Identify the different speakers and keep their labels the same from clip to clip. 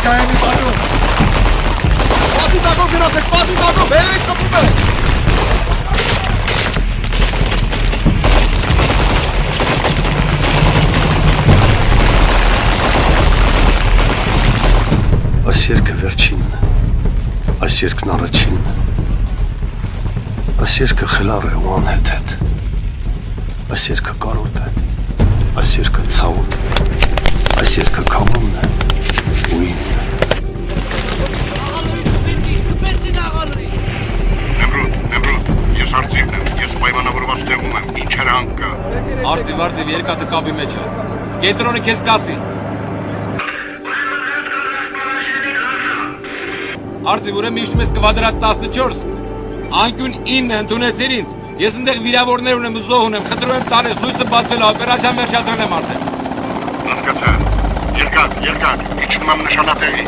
Speaker 1: կայանի տանում։
Speaker 2: Պատի տակով գնացեք, պատի տակով, հերից խփում է։
Speaker 3: Այս երկը վերջինն է, այս երկն առաջինն է, այս երկը խելառ է ու անհեթեթ, այս երկը կարոտ է, այս երկը ցավոտ է, այս երկը քամումն է ու ինն է։
Speaker 4: Նեմրոդ, ես արծիվն եմ, ես պայմանավորված տեղում եմ, ինչեր անկա։
Speaker 5: Արծիվ, երկաթը կապի մեջ է, կենտրոնը քեզ կասի։ Արծիվ, ուրեմն իշտում ես կվադրատ 14, անկյուն 9 ընդունեցիր ինձ, ես ընդեղ վիրավորներ ունեմ ու զոհ ունեմ, խնդրում եմ տանես, լույսը բացել, օպերացիան վերջացրել եմ արդեն։
Speaker 4: Հասկացա, երկակ, իջնում եմ նշանատեղի։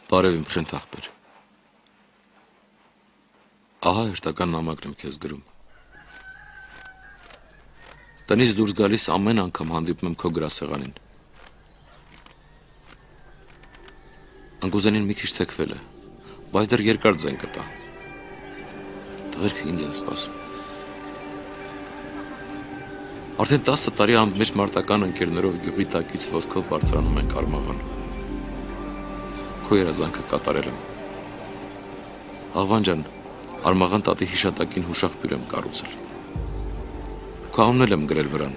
Speaker 5: Բարև իմ խենթ աղբեր, ահա հերթական նամակն եմ քեզ գրում։ Տնից դուրս գալիս ամեն անգամ հանդիպում եմ քո գրասեղանին։ Անկուզենին մի քիչ թեքվել է, բայց դեռ երկար ձեն կտա։ Տղերքը ինձ են սպասում։ Արդեն 10 տարի անմեջ մարտական ընկերներով գյուղի տակից ոտքով բարձրանում ենք Արմաղան։ Քո երազանքը կատարել եմ։ Աղվան ջան, Արմաղան տատի հիշատակին հուշաղբյուր եմ կառուցել։ Քո անունն էլ եմ գրել վրան։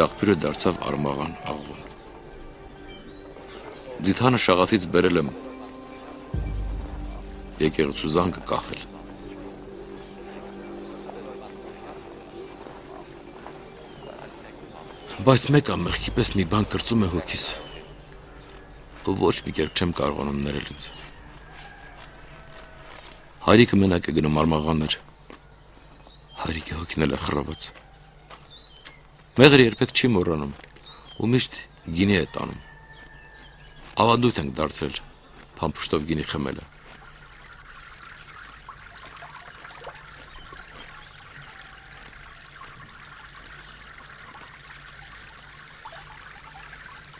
Speaker 5: Աղբյուրը դարձավ Արմաղան Աղվան։ Ձիթանը շաղաթից բերել եմ եկեղեցու զանգը կախել։ Բայց մեկ ամեղքի պես մի բան կրծում է հոգիս, ոչ մի կերպ չեմ կարողանում ներել ինձ։ Հայրիկը մենակ է գնում Արմաղաններ, հայրիկի հոգին էլ է խռաված։ Մեղրը երբեք չի մոռանում ու միշտ գինի է տանում։ Ավանդույթ ենք դարձրել փամփուշտով գինի խմելը։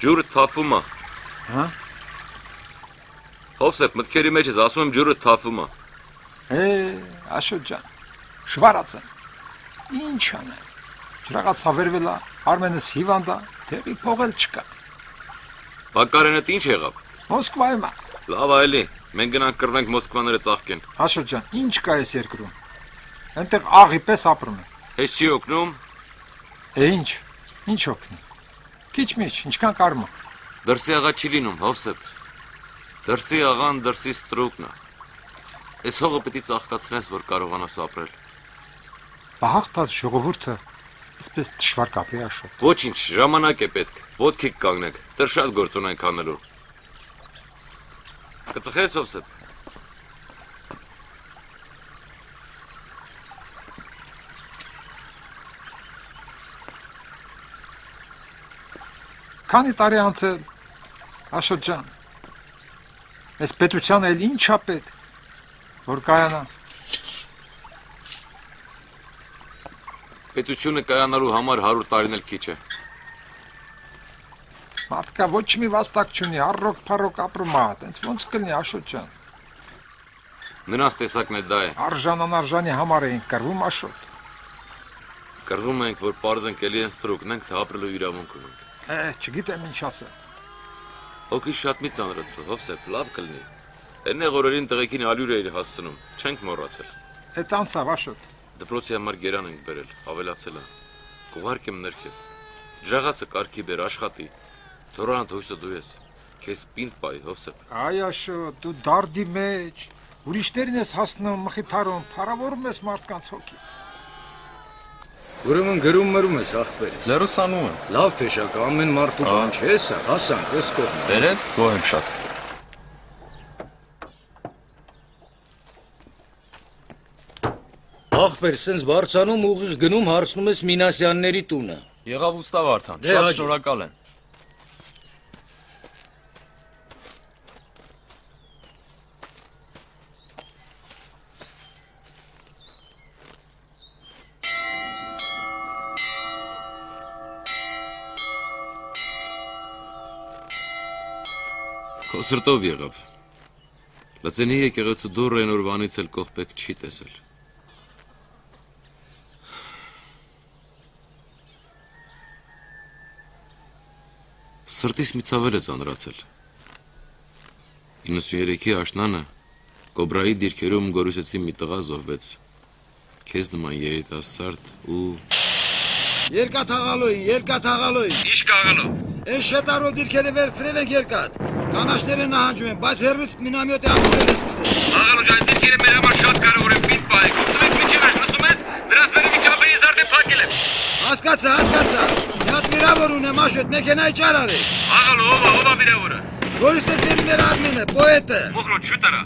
Speaker 5: Ջուրը թափում է։
Speaker 1: Հա?
Speaker 5: Հովսեփ, մտքերի մեջ ես, ասում եմ ջուրը թափում է։
Speaker 1: Աշոտ ջան, շվարած եմ։ Ինչ անեմ։ Ջրաղացա վերվել է, Արմենս հիվանդ է, տեղի փողել չկա։
Speaker 5: Բակարենդ ինչ եղավ։
Speaker 1: Մոսկվայում է։
Speaker 5: Լավ այլի, մենք գնանք կռվենք Մոսկվաները ծաղկեն։
Speaker 1: Աշոտ ջան, ինչ կա այս երկրում։ Այնտեղ աղի պես ապրում են։
Speaker 5: Հեչ չի օգնում։
Speaker 1: Ինչ օգնի։ Քիչ-միչ, ինչքան կարմա։
Speaker 5: Դրսի աղա չի լինում, Հովսեփ։ Դրսի աղան դրսի ստրուկն է։ Այս հողը պիտի ծաղկացնես, որ կարողանաս ապրել։
Speaker 1: Բահաղթած ժողովուրդը այսպես դժվար կապի Աշոտ։
Speaker 5: Ոչինչ, ժամանակ է պետք։ Ոտքիք կանգնեք, դեռ շատ գործ ունենք անելու։ Կծխես, Հովսեփ։
Speaker 1: Քանի տարի անց է, Աշոտ ջան, այս պետությանը էլ ինչա պետք, որ կայանա։
Speaker 5: Պետությունը կայանալու համար 100 տարին էլ քիչ է։
Speaker 1: Մարդկա ոչ մի վաստակ չունի, առոք-փառոք ապրում է, տենց ոնց կլինի Աշոտ ջան։
Speaker 5: Նրանց տեսակն է դա է։
Speaker 1: Արժան-անարժանի համար էինք կռվում Աշոտ։
Speaker 5: Կռվում ենք, որ պարզ ենք էլի են ստրուկն ենք, թե ապրելու իրավունք ունենք։
Speaker 1: Չգիտեմ ինչ ասեմ։
Speaker 5: Հոգի շատ մի ծանրացրու, Հովսեփ, լավ կլինի։ Էնեղ օրերին տղեկին ալյուր էիր հասցնում, չենք մոռացել։
Speaker 1: Էդ անցավ Աշոտ։
Speaker 5: Դպրոցի համար գերան ենք բերել, ավելացել է։ Կուղարկեմ ներքև։ Ժաղացը կարգի բեր, աշխատի։ Թորանդ հույսը դու ես։ Քեզ պինդ պայ, Հովսեփ։
Speaker 1: Այ Աշոտ, դու դարդի մեջ, ուրիշներին ես հասնում, մխիթարում, փառավորում ես մարդկանց հոգի։
Speaker 6: Ուրեմն գրում ես աղբերից։
Speaker 7: Լերուսանում եմ։
Speaker 6: Լավ փեշակ, ամեն մարդու բան չէ սա, հասանք, ես կողմ։
Speaker 7: Բերել, գոհ եմ շատ։
Speaker 6: Ախպեր, սենց բարձանում ուղիղ գնում հարցնում ես Մինասյանների տունը։
Speaker 7: Եղավ ուստա Վարդան,
Speaker 6: Դե,
Speaker 7: շատ
Speaker 6: Հաջի։
Speaker 7: շնորհակալ եմ։
Speaker 5: Քո սրտով եղավ։ Լծենի եկեղեցու դուռը այն օրվանից էլ կողպեկ չի տեսել։ Սրտիս մի ցավել է ծանրացել։ 93-ի աշնանը կոբրայի դիրքերում գորուսեցի մի տղա զոհվեց։ Քեզ նման երիտասարդ ու
Speaker 2: Երկաթ աղալոյին։
Speaker 8: Ինչ կաղալո։
Speaker 2: Այն շետարով դիրքերը վերցրել ենք երկաթ։ Կանաչները նահանջում են, բայց հերվից մինամյոտի ափսրել է սկսել։
Speaker 8: Աղալո ջան, դիրքերը մեր համար շատ կարևոր են պինդ պահեք։ Ուտեք միջի վերջ, լսում ես։ Դրանց վերևի ճապը ես արդեն փակել եմ։
Speaker 2: Հասկացա։ Մի հատ վիրավոր ունեմ, Աշոտ, մեքենայի ճար արի։
Speaker 8: Աղալո, ով վիրավորը։
Speaker 2: Գորիսեցիների admin-ը, պոետը։
Speaker 8: Մոխրոտ շուտ արա։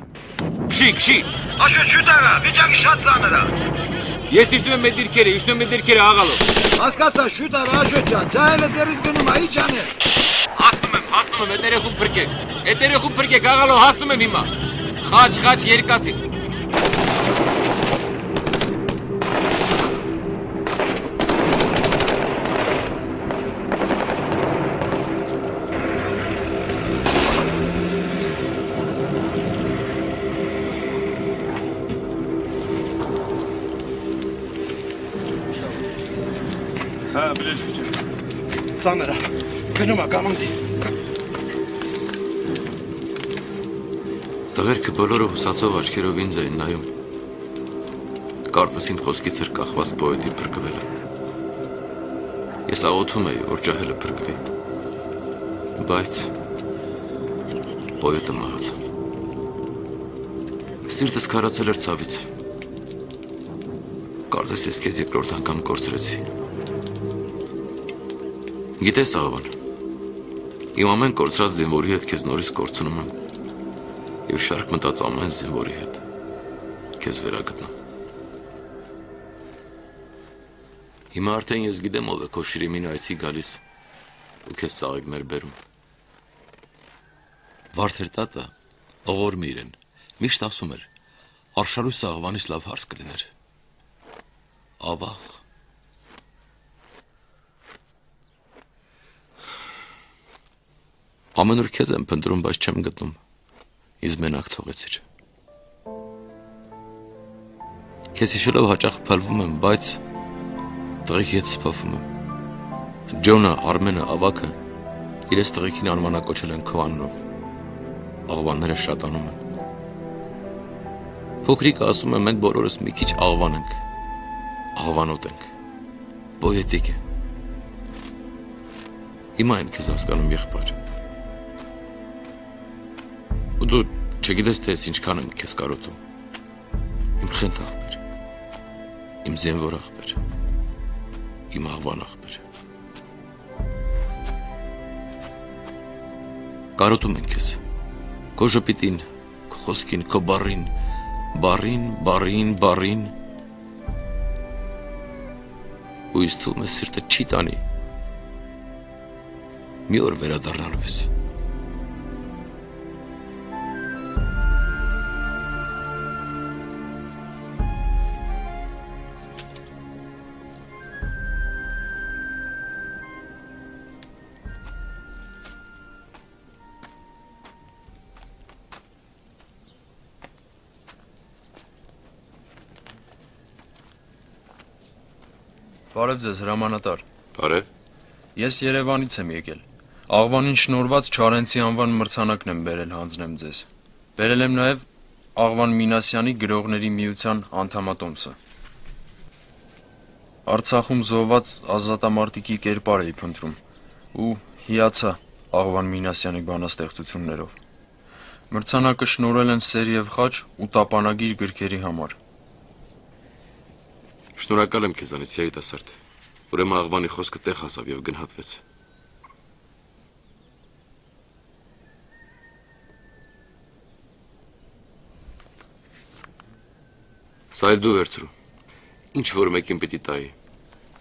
Speaker 5: Քշի։
Speaker 8: Աշոտ շուտ արա, վիճակի շատ ծանր է։
Speaker 5: Ես իշտում եմ մեր դիրքերը աղալո։
Speaker 2: Հասկացա, շուտ արա, Աշոտ ջան, ջահելը ձեռից գնում է, ի՞նչ անեմ։
Speaker 5: Հասնում եմ, էտ երեխուն փրկեք, աղալո, հասնում եմ հիմա։ Խաչ երկաթի։
Speaker 8: Ծանր է։ Գնում է կամանձի։
Speaker 5: Տղերքը բոլորը հուսացող աչքերով ինձ էին նայում։ Կարծես իմ խոսքից էր կախված պոետի փրկվելը։ Ես աղոթում էի, որ ջահելը փրկվի։ Բայց պոետը մահացավ։ Սիրտս քարացել էր ցավից։ Կարծես ես քեզ երկրորդ անգամ կորցրեցի։ Գիտես աղավան, իմ ամեն կորցրած զինվորի հետ քեզ նորից կորցնում եմ և շարք մտած ամեն զինվորի հետ քեզ վերագտնում։ Հիմա արդեն ես գիտեմ ով է քո Շիրիմին այցի գալիս ու քեզ ծաղիկներ բերում։ Վարդեր տատը, ողորմի իրեն, միշտ ասում էր, Արշալույս աղավանից լավ հարց կլիներ։ Ավաղ։ Ամեն օր քեզ եմ փնտրում, բայց չեմ գտնում։ Ինձ մենակ թողեցիր։ Քեզ հիշելով հաճախ փլվում եմ, բայց տղեկի հետ սփոփվում եմ։ Ջոնը, Արմենը, Ավակը իրենց տղեկին անվանակոչել են քո անունով։ Աղվանները շատանում են։ Փոքրիկը ասում է մենք բոլորս մի քիչ աղվան ենք։ Աղվանոտ ենք։ Պոետիկ է։ Հիմա եմ քեզ հասկանում եղբայր։ Ու դու չգիտես թե ես ինչքան եմ քեզ կարոտում։ Իմ խենթ աղբեր, իմ զինվոր աղբեր, իմ աղվան աղբեր։ Կարոտում ենք քեզ, քո ժպիտին, քո խոսքին, քո բառին, ու ինձ թվում է սիրտը չի տանի, մի օր վերադառնալու ես։
Speaker 7: Բարև ձեզ, հրամանատար։
Speaker 5: Բարև։
Speaker 7: Ես Երևանից եմ եկել։ Աղվանին շնորհված Չարենցի անվան մրցանակն եմ բերել հանձնեմ ձեզ։ Բերել եմ նաև Աղվան Մինասյանի գրողների միության անդամատոմսը։ Արցախում զոհված ազատամարտիկի կերպար էի փնտրում ու հիացա Աղվան Մինասյանի բանաստեղծություններով։ Մրցանակը շնորհել են Սեր և խաչ ու տապանագիր գրքերի համար։
Speaker 5: Շնորհակալ եմ քեզանից երիտասարդ։ Ուրեմն աղվանի խոսքը տեղ հասավ եւ գնահատվեց։ Սա էլ դու վերցրու։ ինչ որ մեկին պիտի տայի։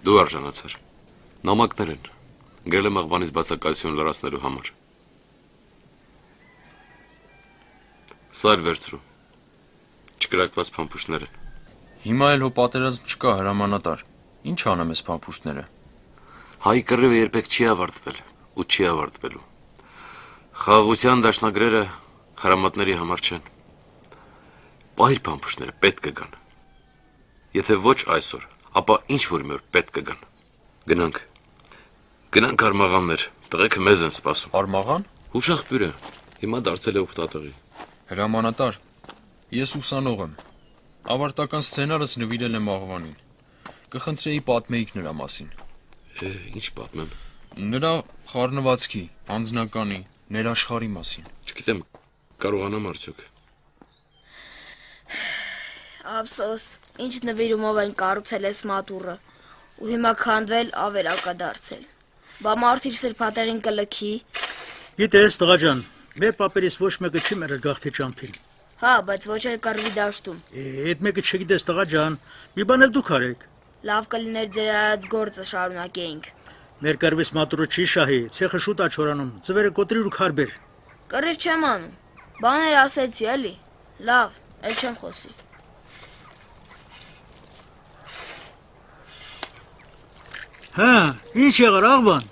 Speaker 5: Դու արժանացար։ Նամակներ են։ Գրել եմ աղբանից բացակայություն լրացնելու համար։ Սա էլ վերցրու։ Չկրակված փամփուշտներ են։
Speaker 7: Հիմա էլ հո պատերազմ չկա հրամանատար։ Ինչ անեմ ես փամփուշտները։
Speaker 5: Հայ կռիվը երբեք չի ավարտվել ու չի ավարտվելու։ Խաղաղության դաշնագրերը խրամատների համար չեն։ Պահիր փամփուշտները պետք կգան։ Եթե ոչ այսօր, ապա ինչ որ մի օր պետք կգան։ Գնանք։ Գնանք Արմաղաններ, տղեկը մեզ են սպասում։
Speaker 7: Արմաղան։
Speaker 5: Հուշախբյուրը հիմա դարձել է ուխտատեղի։
Speaker 7: Հրամանատար, ես ուսանող եմ։ Ավարտական սցենարս նվիրել եմ աղվանին։ Կխնդրեի պատմեիք նրա մասին։
Speaker 5: Ինչ պատմեմ։
Speaker 7: Նրա խառնվածքի, անձնականի, ներաշխարի մասին։
Speaker 5: Չգիտեմ, կարողանամ արդյոք։
Speaker 9: Ափսոս, ինչ նվիրումով են կառուցել ես մատուռը, ու հիմա քանդվել ավերակա դարձել։ Բա մարդիր սրբատեղին կլքի։
Speaker 10: Գիտես, տղա ջան, մեր պապերից ոչ մեկը չի մերել գաղթի ճամփին։
Speaker 9: Հա, բայց ոչ էլ կռվի դաշտում։
Speaker 10: Այդ մեկը չգիտես, տղա ջան, մի բան էլ դուք արեք։
Speaker 9: Լավ կլիներ ձեր արած գործը շարունակեինք։
Speaker 10: Մեր կռվից մատուռը չի շահի, ցեխը շուտ ա չորանում, ծվերը կոտրիր ու քարբեր։
Speaker 9: Կռիվ չեմ անում։ Բաներ ասեցի, էլի։ Լավ, էլ չեմ խոսի։
Speaker 10: Հա, ինչ եղար աղբան։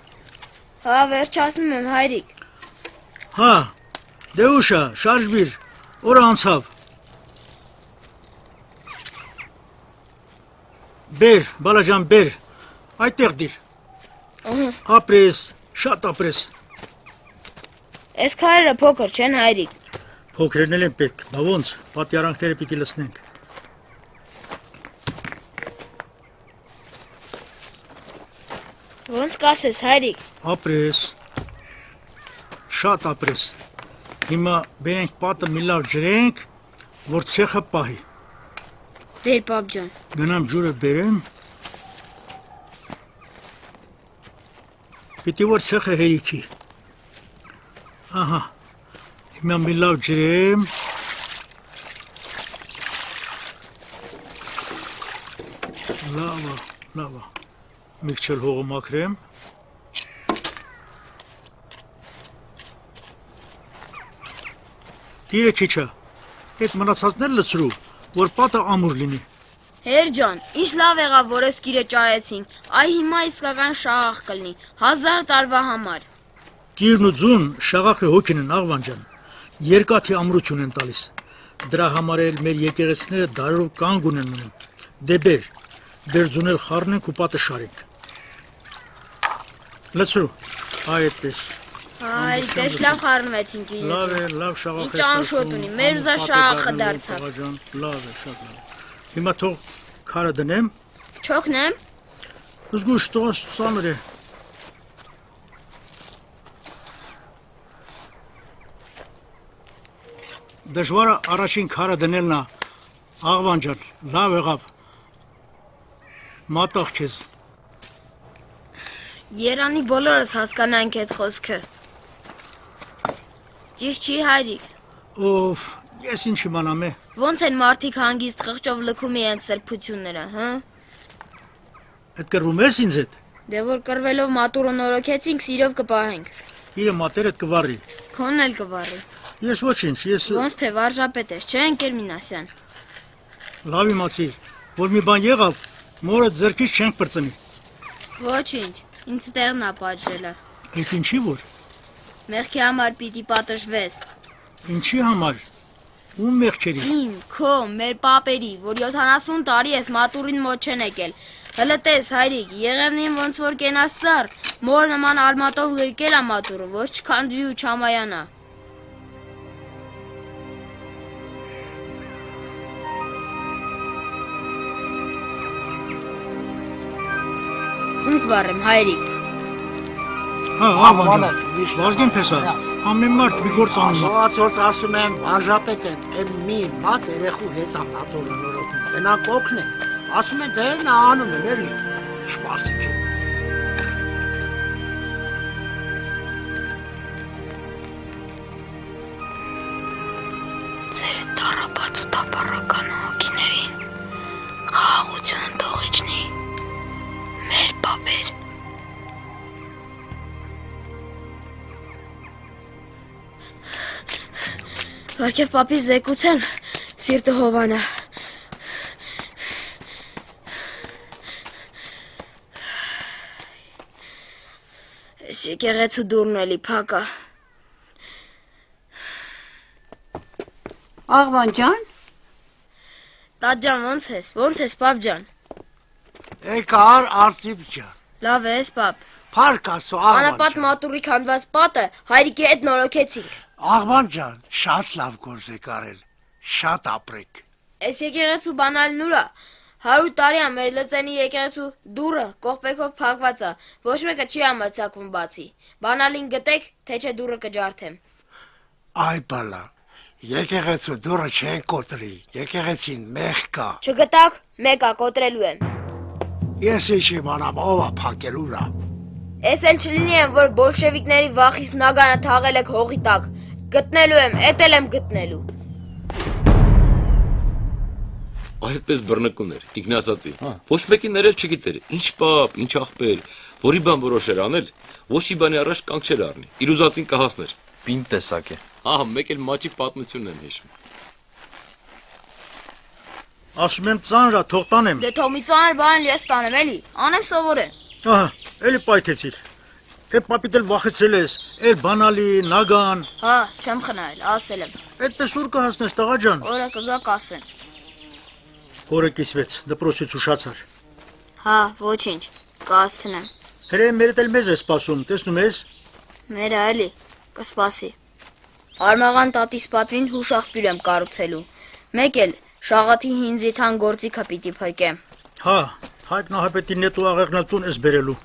Speaker 9: Հա, վերջացնում եմ, հայրիկ։
Speaker 10: Հա, դե ուշ ա, շարժվիր, օրը անցավ։ Բեր, բալաջան, բեր, այդտեղ դիր։ Ապրես, շատ ապրես։
Speaker 9: Այս քարերը փոքր չեն, հայրիկ։
Speaker 10: Փոքրերն էլ են պետք, բա ոնց, պատյարանքները պիտի լցնենք։
Speaker 9: Ոնց կասես, հայրիկ։
Speaker 10: Ապրես, շատ ապրես։ Հիմա բերենք պատը մի լավ ջրենք, որ ցեխը պահի։
Speaker 9: Բեր, պապ ջան։
Speaker 10: Գնամ ջուրը բերեմ։ Պիտի որ ցեխը հերիքի։ Ահա, հիմա մի լավ ջրեմ։ Լավա, լավա։ Միքչել հողը մաքրեմ։ Տիրը քիչա, այդ մնացածներ լցրու, որ պատը ամուր լինի։
Speaker 9: Հեր ջան, ինչ լավ եղավ, որ ես գիրը ճարեցինք, այ հիմա իսկական շաղախ կլինի, 1000 տարվա համար։
Speaker 10: Գիրն ու ձուն շաղախը հոգին են աղվան ջան, երկաթի ամրություն են տալիս, դրա համար էլ մեր եկեղեցիները դարերով կանգ ունեն մնում, դե բեր ձունել խառնենք ու պատը շարենք։ Լցրու, այդպես։
Speaker 9: Այ, դեշ լավ խառնվեցինք իրեն։
Speaker 10: Լավ է, լավ շաղախ է։
Speaker 9: Ինչ անշոտ ունի, մեր ուզա շաղախը դարձավ։
Speaker 10: Լավ է, շատ լավ։ Հիմա թող քարը դնեմ։
Speaker 9: Չոքնեմ։
Speaker 10: Զգուշ տոս ծանր է։ Դժվարը առաջին քարը դնելն է, աղվան ջան, լավ եղավ։ Մատաղ քեզ։
Speaker 9: Երանի բոլորս հասկանանք այդ խոսքը։ Ճիշտ չի, հայրիկ։
Speaker 10: Օֆ, ես ինչ իմանամ է։
Speaker 9: Ոնց են մարդիկ հանգիստ խղճով լքում իրենց սրբությունները, հա։
Speaker 10: Այդ կռվում ես ինձ հետ։
Speaker 9: Դե որ կռվելով մատուռը նորոգեցինք, սիրով կպահենք։
Speaker 10: Իրը մատերդ կվառի։
Speaker 9: Քոնն էլ կվառի։
Speaker 10: Ես ոչինչ, ես
Speaker 9: Ոնց թե վարժապետ ես, չէ՞ ընկեր Մինասյան։
Speaker 10: լավ իմացի, որ մի բան եղավ, մորը ձեռքից չենք պրծնի։
Speaker 9: Ոչինչ, ինձ տեղն ա պատժելը։
Speaker 10: Այդ ինչի որ։
Speaker 9: Մեղքի համար պիտի պատժվես։
Speaker 10: Ինչի համար։ Ում մեղքերի։
Speaker 9: Իմ, քո, մեր պապերի, որ 70 տարի ես մատուրին մոտ չեն եկել։ Հələ տես, հայրիկ, Եղևնին ոնց որ կենաս ծառ, մոր նման արմատով գրկել ա մատուրը, ոչ չքանդվի ու չամայանա։ Խունկ վառեմ, հայրիկ։
Speaker 10: Հա, աղվան ջան, վազգեն փեսա, ամեն մարդ մի գործ անում է։
Speaker 11: Ոնց ասում եմ, վարժապետ եմ, եմ մի մատ երեխու հետ ամ մատորը նորոգում, գնանք օգնենք, ասում են դե նա անում են, էլի, շպարսիկ է։
Speaker 9: Ձեր տառապած ու տապարական հոգիներին խաղաղություն թողի։ Վարքև պապի զեկուցեմ, սիրտը հովանա։ Ես եկեղեցու դուրն էլի փակա։
Speaker 11: Աղվան ջան,
Speaker 9: Տաճ ջան, ոնց ես, պապ ջան։
Speaker 11: եկար Արծիվ ջան։
Speaker 9: Լավ ես, պապ։
Speaker 11: Փառք Աստծո, աղվան
Speaker 9: Անապատ
Speaker 11: ջան։
Speaker 9: մատուրի քանդված պատը հայրիկի հետ նորոգեցինք։
Speaker 11: Աղվան ջան, շատ լավ գործ եք արել, շատ ապրեք։
Speaker 9: Այս եկեղեցու բանալին ուրա 100 տարի է մեր լծենի եկեղեցու դուռը կողպեքով փակված է, ոչ մեկը չի համարձակվում բացի։ Բանալին գտեք, թե չէ դուռը կջարդեմ։
Speaker 11: Այ բալա, եկեղեցու դուռը չեն կոտրի, եկեղեցին մեղ կա։
Speaker 9: Չգտակ, մեկա կոտրելու եմ։
Speaker 11: Ես ինչ իմանամ, ով է փակելու რა։
Speaker 9: Էս էլ չլինի եմ, որ բոլշևիկների վախից նագանը թաղել եք հողի տակ։ Գտնելու եմ, էտել եմ գտնելու։
Speaker 5: Այդպես բռնկումներ, Իգնասացի։ Ոչ մեկին ներել չգիտեր։ Ինչ պապ, ինչ աղբեր, որի բան որոշեր անել, ոչ մի բանի առաջ կանգ չեր առնի։ Իր ուզածին կհասներ։
Speaker 7: Պինդ տեսակ է։
Speaker 5: Ահա, մեկ էլ մաչի պատմությունն եմ հիշում։
Speaker 10: Ասում եմ ծանր է, թող տանեմ։
Speaker 9: Դե թող մի ծանր բան ես տանեմ էլի, անեմ սովորեմ։
Speaker 10: Ահա, էլի պայթեցիր։ Է պապիդ էլ վախեցրել ես, էլ բանալի, նագան։
Speaker 9: Հա, չեմ խնայել, ասել եմ։
Speaker 10: Այդպես ուր կհասնես տղա ջան։
Speaker 9: Օրը կգա կասեն։
Speaker 10: Հորը կիսվեց, դպրոցից ուշացար։
Speaker 9: Հա, ոչինչ, կհասցնեմ։
Speaker 10: Հրե մերդ էլ մեզ է սպասում, տեսնում ես։
Speaker 9: Մերը էլի, կսպասի։ Արմաղան տատիս պատվին հուշախբյուր եմ կառուցելու։ Մեկ էլ շաղաթի հինձիթան գործիքը պիտի փրկեմ։
Speaker 10: Հա, Հայկ Նահապետի նետու աղեղն էլ տուն ես բերելու։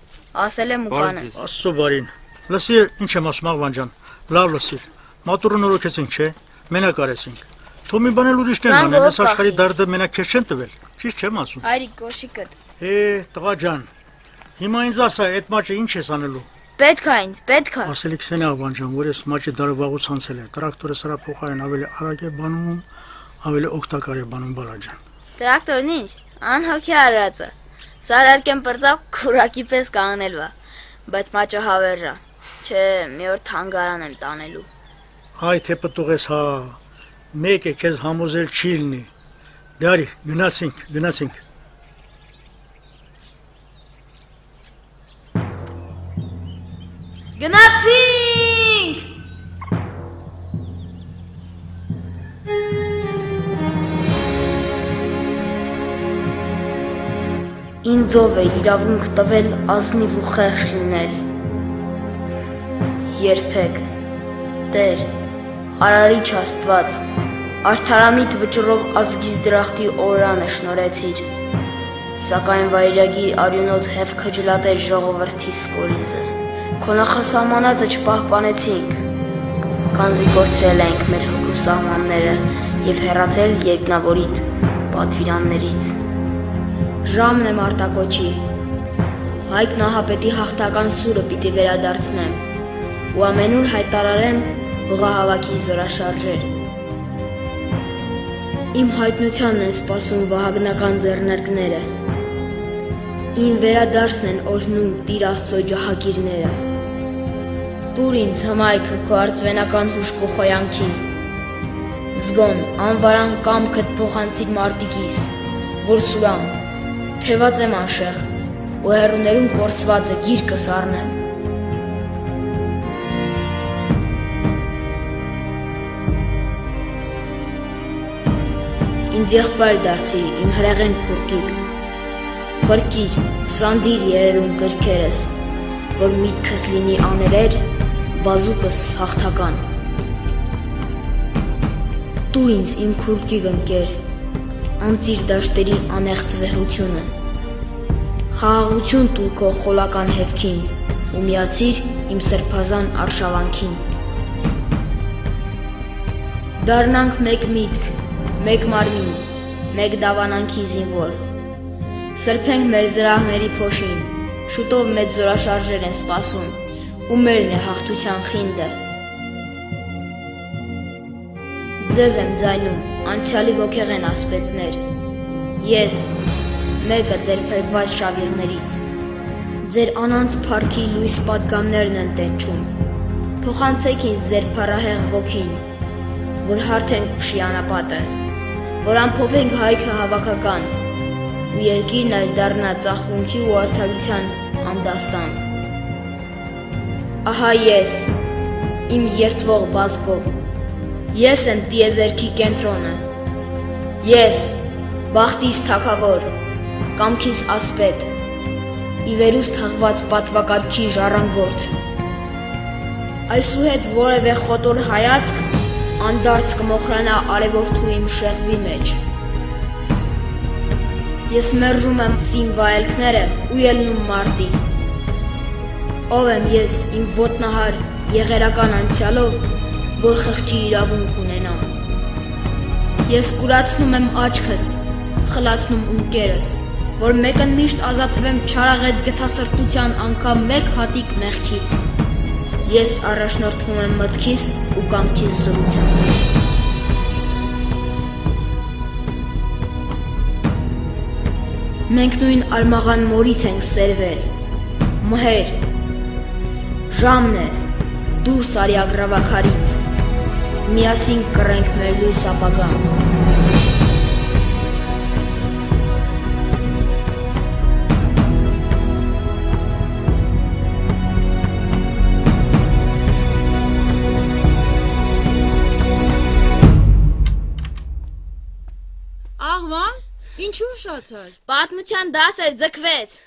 Speaker 9: Ասել եմ ու կանեմ։
Speaker 10: Աստծո բարին։ Լսիր, ինչ եմ ասում Աղվան ջան։ Լավ լսիր։ Մատուրը նորոգեցինք, չէ։ Մենակ արեցինք։ Թող մի բան էլ ուրիշն են անեն, այս աշխարհի դարդը մենակ քեզ չեն տվել։ Ճիշտ չեմ ասում։
Speaker 9: Հայրիկ գոշիկդ։
Speaker 10: Տղա ջան։ Հիմա ինձ ասա, այդ մաչը ինչ ես անելու։
Speaker 9: Պետք է ինձ, պետք է։
Speaker 10: Ասելիք Սենա Աղվան ջան, որ ես մաչի դարվաղուց անցել է։ Տրակտորը սրա փոխարեն ավելի արագ է բանում, ավելի օգտակար է բանում բալա ջան։
Speaker 9: Տրակտորն ինչ։ Անհոգի արածը։ Սարարկեմ պրծավ քուրակի պես կանգնելվա։ Բայց մաչը հավերժա։ Չէ, մի օր թանգարան եմ տանելու։
Speaker 10: Հայ թե պտուղես հա։ Մեկ է քեզ համոզել չի լինի։ Դե արի, գնացինք։
Speaker 9: Գնացինք։ Ինձով է իրավունք տվել ազնիվ ու խեղճ լինել։ Երբեք, Տեր, Արարիչ Աստված, արդարամիտ վճռով ազգիս դրախտի օրրանը շնորհեցիր, սակայն վայրագի արյունոտ հև քջլատեր ժողովրդի սկորիզը, քո նախասահմանածը չպահպանեցինք, քանզի կորցրել ենք մեր հոգու սահմանները և հեռացել երկնավորիդ պատվիրաններից։ Ժամն եմ արտակոչի, Հայկ Նահապետի հաղթական սուրը պիտի վերադարձնեմ ու ամենուր հայտարարեմ հողահավաքի զորաշարժեր։ Իմ հայտնությանն են սպասում վահագնական ձեռնարկները, իմ վերադարձն են օրհնում Տիր Աստծո ջահագիրները։ Տուր ինձ հմայքը քո արծվենական հուժկու խոյանքի, զգոն անվարան կամքդ փոխանցիր մարտիկիս, որ սուրամ, թևած եմ անշեղ, ու հեռուներում կորսվածը գիրկս առնեմ։ Ինձ եղբայր դարձիր իմ հրեղեն քուրտիկ, պրկիր, սանձիր երերում կրքերս, որ միտքս լինի աներեր, բազուկս հաղթական։ Տուր ինձ իմ քուրկիկ ընկեր, անծիր դաշտերի անեղծ վեհությունը, խաղաղություն տուր քո խոլական հևքին ու միացիր իմ սրբազան արշավանքին։ Դառնանք մեկ միտք, մեկ մարմին, մեկ դավանանքի զինվոր, սրբենք մեր զրահների փոշին, շուտով մեծ զորաշարժեր են սպասում, ու մերն է հաղթության խինդը։ Ձեզ եմ ձայնում, անցյալի ոգեղեն ասպետներ, ես, մեկը ձեր փրկված շավիղներից, ձեր անանց փառքի լույս պատգամներն եմ տենչում, փոխանցեք ինձ ձեր փառահեղ ոգին, որ հարթենք փշի անապատը, որ ամփոփենք հայքը հավաքական, ու երկիրն այս դառնա ծաղկունքի ու արդարության անդաստան։ Ահա ես, իմ երծվող բազկով, ես եմ տիեզերքի կենտրոնը, ես, բախտիս թագավոր, կամքիս ասպետ, իվերուս թաղված պատվակարգի ժառանգորդ։ Այսուհետ որևէ խոտոր հայացք անդարձ կմոխրանա արևորդու իմ շեղբի մեջ։ Ես մերժում եմ սին վայելքները ու ելնում մարտի։ Ով եմ ես իմ ոտնահար եղերական անցյալով, որ խղճի իրավունք ունենամ։ Ես կուրացնում եմ աչքս, խլացնում ունկերս, որ մեկն միշտ ազատվեմ չարաղետ գթասրտության անգամ մեկ հատիկ մեղքից։ Ես առաջնորդվում եմ մտքիս ու կամքիս զորությամբ։ Մենք նույն արմաղան մորից ենք սերվել, մհեր, ժամն է, դուրս արի ագրավաքարից, միասին կռենք մեր լույս ապագան։
Speaker 12: Աղվան, ինչու ուշացար։
Speaker 9: Պատմության դաս էր, ձգվեց։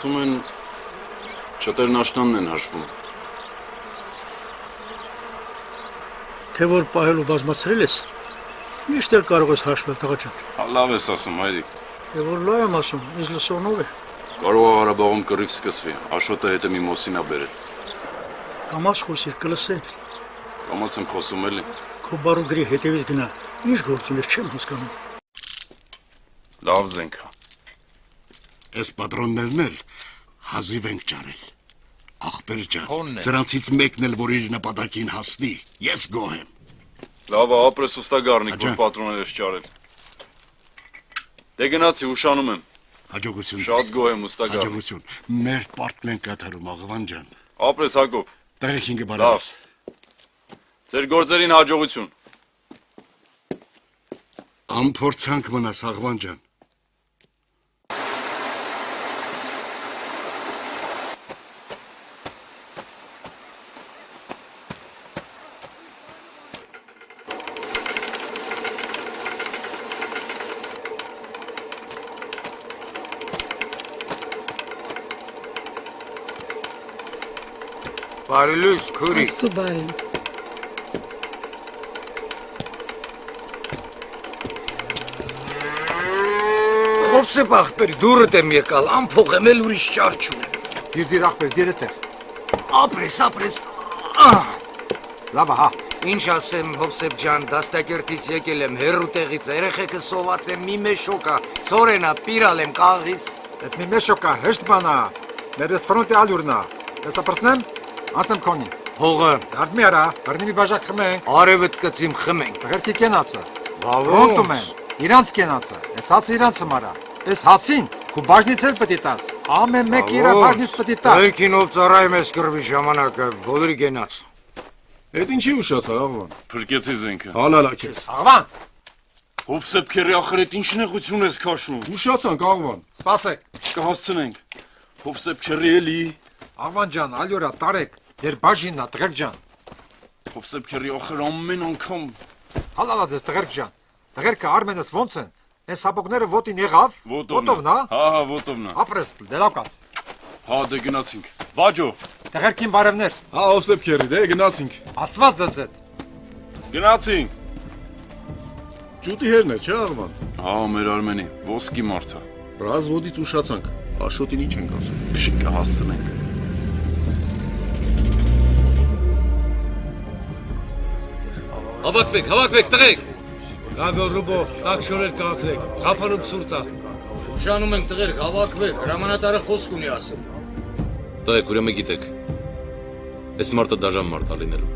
Speaker 5: Ասում են, չտերն աշնանն են հաշվում։
Speaker 10: Թե որ պահելու բազմացրել ես, միշտ էլ կարող ես հաշվել տղաչան։
Speaker 5: Լավ ես ասում, հայրիկ։
Speaker 10: Եվ որ լավ եմ ասում, ինձ լսողնով է։
Speaker 5: Կարող է Ղարաբաղում կռիվ սկսվի, Աշոտը հետը մի մոսինա բերել։
Speaker 10: Կամաց խոսիր, կլսեն։
Speaker 5: Կամաց եմ խոսում էլի։
Speaker 10: Քո բարու գրի հետևից գնա, ինչ գործ ունես չեմ հասկանում։
Speaker 5: Լավ զենք է։
Speaker 4: Այս պատրոններն էլ հազիվ ենք ճարել։ Ախպեր ջան, սրանցից մեկն էլ որ իր նպատակին հասնի, ես գոհ եմ։
Speaker 5: Լավ է, ապրես ուստագառնիկ, որ պատրոնել ես ճարել։ Դե գնացի, ուշանում եմ։
Speaker 4: Հաջողություն։
Speaker 5: Շատ գոհ եմ ուստագառնիկ։
Speaker 4: Հաջողություն։ Մեր պարտքն են կատարում, Աղվան ջան։
Speaker 5: Ապրես Հակոբ։
Speaker 4: Տեղեքինը բարևս։
Speaker 5: Ձեր գործերին հաջողություն։
Speaker 4: Անփորձանք մնաս, Աղվան ջան։
Speaker 6: Բարի լույս, քուրի։
Speaker 11: Աստծո բարին։
Speaker 6: Ովսե ախպեր, դուրդ եմ եկալ, ամփող եմ էլ ուրիշ ճար չունեմ։
Speaker 2: Դիր ախպեր, դիրը տեղ։
Speaker 6: Ապրես։
Speaker 2: Լավ, հա։
Speaker 6: Ինչ ասեմ, Հովսեփ ջան, դաստակերտից եկել եմ, հերրու տեղից, երեխեքը սոված եմ, մի մեշոկա, ծորենա, պիրալ եմ, կաղիս։
Speaker 2: Այդ մի մեշոկա, հեշտ բանա, ներես ֆրոնտի ալյուրնա, լեսա պրսնեմ, ասեմ կոնի։
Speaker 6: Հողը։
Speaker 2: Արդ մի արա, արնի մի բաժակ խմենք։
Speaker 6: Արևըտ կծիմ խմենք։
Speaker 2: Ղերքի կենացը,
Speaker 6: Բավոս։
Speaker 2: ֆրոնտում են, իրանց կենացը, ես հացը իրանցը մարա, ես հացին, քու բաժնից էլ պտի տաս, ամեն մեկ իրա բաժնից պտի տա։
Speaker 6: Ղերքին ով ծառայում ես կրվի ժամանակը, բոլորի գենաց։
Speaker 13: Այդ ինչի ուշացար, աղվան։
Speaker 14: Փրկեցի զենքը։
Speaker 13: Հալալա քեզ։
Speaker 2: Աղվան։
Speaker 14: Հովսեփ քերի ախրետ ինչ նեղություն ես քաշում։
Speaker 13: Ուշացանք, աղվան։
Speaker 2: Սպասեք։
Speaker 14: Կհասցնենք։ Հովսեփ քերի էլի։
Speaker 2: Աղվան ջան, ալյորա, տարեք, ձեր բաժինն է, տղերք ջան։
Speaker 14: Հովսեփ քերի ախր ամեն անգամ։
Speaker 2: Հալալա ձեզ տղերք ջան։ Տղերքը Արմենս ոնց են։ Այս հապոկները ոտին եղավ։
Speaker 14: Ոտովն է։ Հա, ոտովն է։
Speaker 2: Ապրես, դե լավ կաց։
Speaker 14: Հա, դե գնացինք։ Վաջո։
Speaker 2: Տղերքին բարևներ։
Speaker 13: Հա, Հովսեփ քերի, դե գնացինք։
Speaker 2: Աստված ձեզ հետ։
Speaker 14: Գնացինք։
Speaker 13: Ջուտի հերն է, չէ, աղվան։
Speaker 14: Հա, մեր Արմենի, ոսկի մարդ է։
Speaker 13: Ռազվոդից ուշացանք։ Աշոտին ինչ ենք ասել։
Speaker 14: Շիկա հասցնենք։
Speaker 5: Հավաքվեք, տղեկ։
Speaker 15: Գագո Ռուբո, տակ շորեր կաղաքլեք, հապանում ցուրտա։
Speaker 6: Ուշանում ենք տղերք, հավաքվեք, հրամանատարը խոսք ունի ասել։
Speaker 5: Տղեկ, ուրեմն գիտեք, այս մարդը դաժան մարդ է լինելու։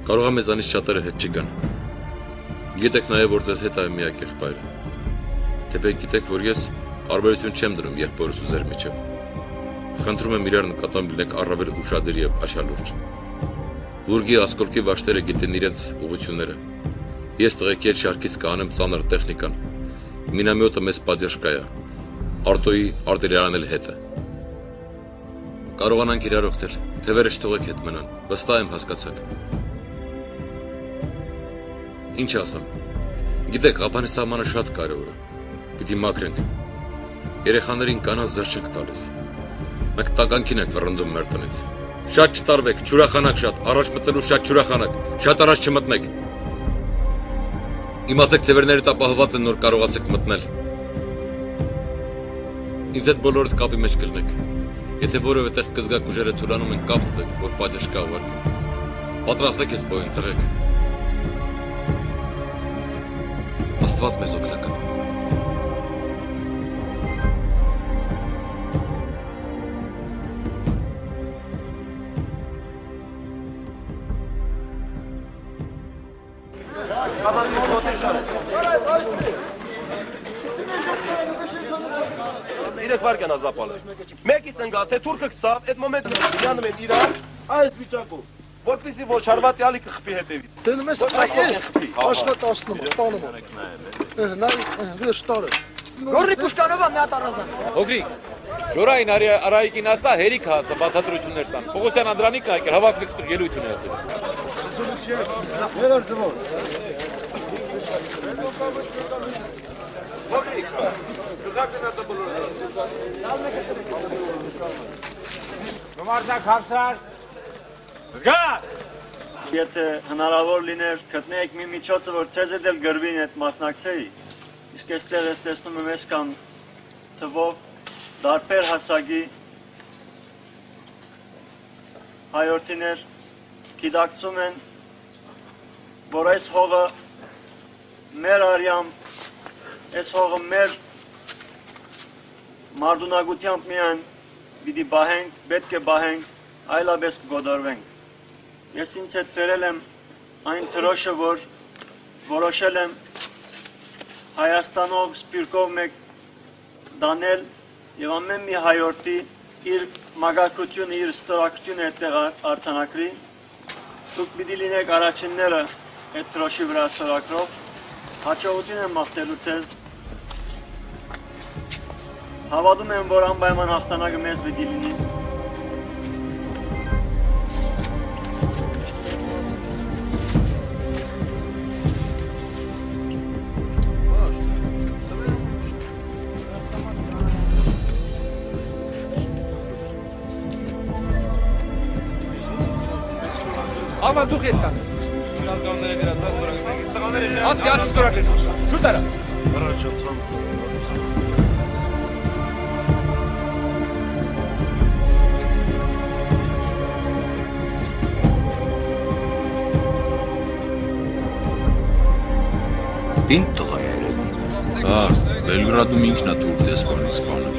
Speaker 5: Կարող է մեզանից շատերը հետ չգան։ Գիտեք նաև, որ ձեզ հետ է միակ եղբայրը։ Թեպետ գիտեք, որ ես տարբերություն չեմ դնում եղբորս ու ձեր միջև։ Խնդրում եմ իրար նկատմամբ լինեք առավել ուշադիր եւ աչալուրջ։ Վուրգի ասկոլկի վաշտերը գիտեն իրենց ուղությունները։ Ես տղեկել շարքից կանեմ ծանր տեխնիկան։ Մինամյոտը մեզ պատժկա է։ Արտոյի արտիլերիանել հետը։ Կարողանանք իրար օգնել, թևերը չթողեք հետ մնան, վստահ եմ հասկացաք։ Ինչ ասեմ։ Գիտեք, Ղափանի սահմանը շատ կարևոր է։ Պիտի մաքրենք։ Երեխաներին կանանց զր չենք տալիս։ Մենք տականքին ենք վռնդում մեր տնից։ Շատ չտարվեք, չուրախանաք շատ, առաջ մտնելու շատ չուրախանաք, շատ առաջ չմտնեք։ Իմացեք թևերները տապահված են, նոր կարողացեք մտնել։ Ինձ հետ բոլորդ կապի մեջ կլինեք։ Եթե որևէ տեղ կզգաք ուժերը թուլանում են, կապ տվեք, որ պատժկա ուղարկում։ Պատրաստեք ես բոյին, տղեկ։ Աստված մեզ օգնական։
Speaker 16: Իրեք վարկյան ազապալը։ Մեկից ընկա, թե թուրքը կծավ, այդ մոմենտը միանում են իրար, այս վիճակով, որպեսի ոչ հարվածի ալիքը խփի հետևից։
Speaker 17: Դնում ես այս աշխատացնում, տանում եմ։ Նայ, վեշտարը։
Speaker 18: Գորի Պուշկանովա մի հատ առանձնա։
Speaker 5: Հոգրիկ, Ժորային Արայիկին ասա, հերիք հասա, բացատրություններ տան։ Պողոսյան Անդրանիկն եկել, հավաքվեք ստր ելույթ ունի ասել։
Speaker 17: Երար զվոր։
Speaker 18: Հոգրիկ, դուքակն ասա բոլորը։
Speaker 19: Գումարդակ հավսար։ Զգար։
Speaker 20: Եթե հնարավոր լիներ գտնեիք մի միջոցը, որ ցեզ էլ գրվին այդ մասնակցեի, իսկ այստեղ ես տեսնում եմ ես կան թվով դարբեր հասակի հայորդիներ գիտակցում են, որ այս հողը մեր արյամբ, այս հողը մեր մարդունակությամբ միայն պիտի բահենք, պետք է բահենք, այլապես կգոդորվենք։ Ես ինձ հետ բերել եմ այն թրոշը, որ որոշել եմ Հայաստանով սպիրկով մեկ դանել եւ ամեն մի հայորդի իր մագարկությունը, իր ստորակությունը այդտեղ արձանագրի։ Դուք պիտի լինեք առաջինները այդ թրոշի վրա ստորագրով։ Հաջողություն եմ մաղթելու ձեզ։ Հավատում եմ, որ անպայման հաղթանակը մեզ պիտի լինի։
Speaker 19: Աղվան դուք ես կան։ Շնորհակալները գրածած ստորագրեք։ Տղաները հացի ստորագրեք։ Շուտ արա։ Առաջացան։
Speaker 5: Ինչ տղա է երևում։ Բելգրադում ինքն է թուրք դեսպանին սպանել։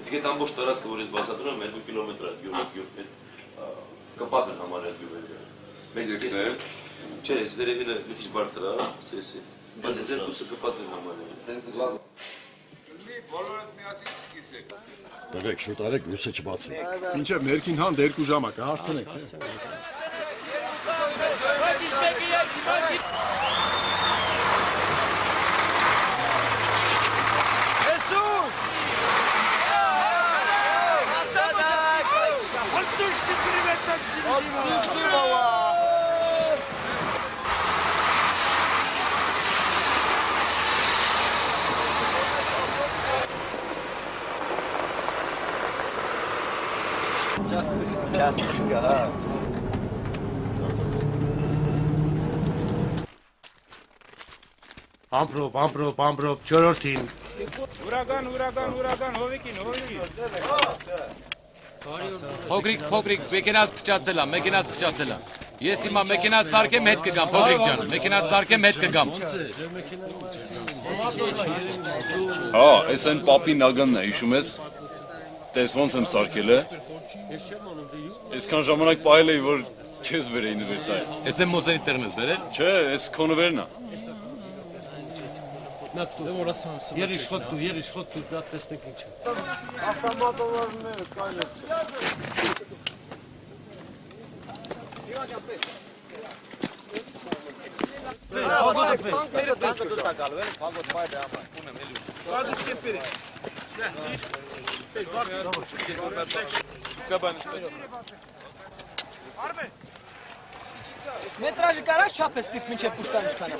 Speaker 8: Իսկ այդ ամբողջ տարածքը, որ ես բացատրում եմ, 2 կիլոմետր է գյուղ հետ կպած են համարյա գյուղերը։ Մենք եկել։ Չէ, ես դերևինը մի քիչ բարձր է, սեսի։ Բայց այս երկուսը կպած են համարյա։
Speaker 14: Բոլորդ միասին կիսեք։
Speaker 4: Տղեկ, շուտ արեք, լույսը չբացվի։
Speaker 13: Մինչև ներքին հան 2 ժամ է կհասցնենք։
Speaker 15: Ամպրոպ, չորորդին։
Speaker 19: Ուրագան, հովիկին,
Speaker 5: Փոքրիկ, մեքենաս փչացել է։ Ես հիմա մեքենաս սարքեմ հետ կգամ, փոքրիկ ջան, մեքենաս սարքեմ հետ կգամ։
Speaker 7: Հա, այս այն պապի նագանն է, հիշում ես։ Տես ոնց եմ սարքել է։ Այսքան ժամանակ պահել էի, որ քեզ բերեի նվեր տայ։
Speaker 5: Ես եմ Մոսենի տեղն ես բերել։
Speaker 7: Չէ, այս քո նվերն է։
Speaker 15: Երիշխոտ դու, դա տեսնենք ինչ է։
Speaker 17: Ավտոմատովարները կայնեց։
Speaker 18: Մետրաժը կարաս չափես ստից մինչև պուշկան իշխանա։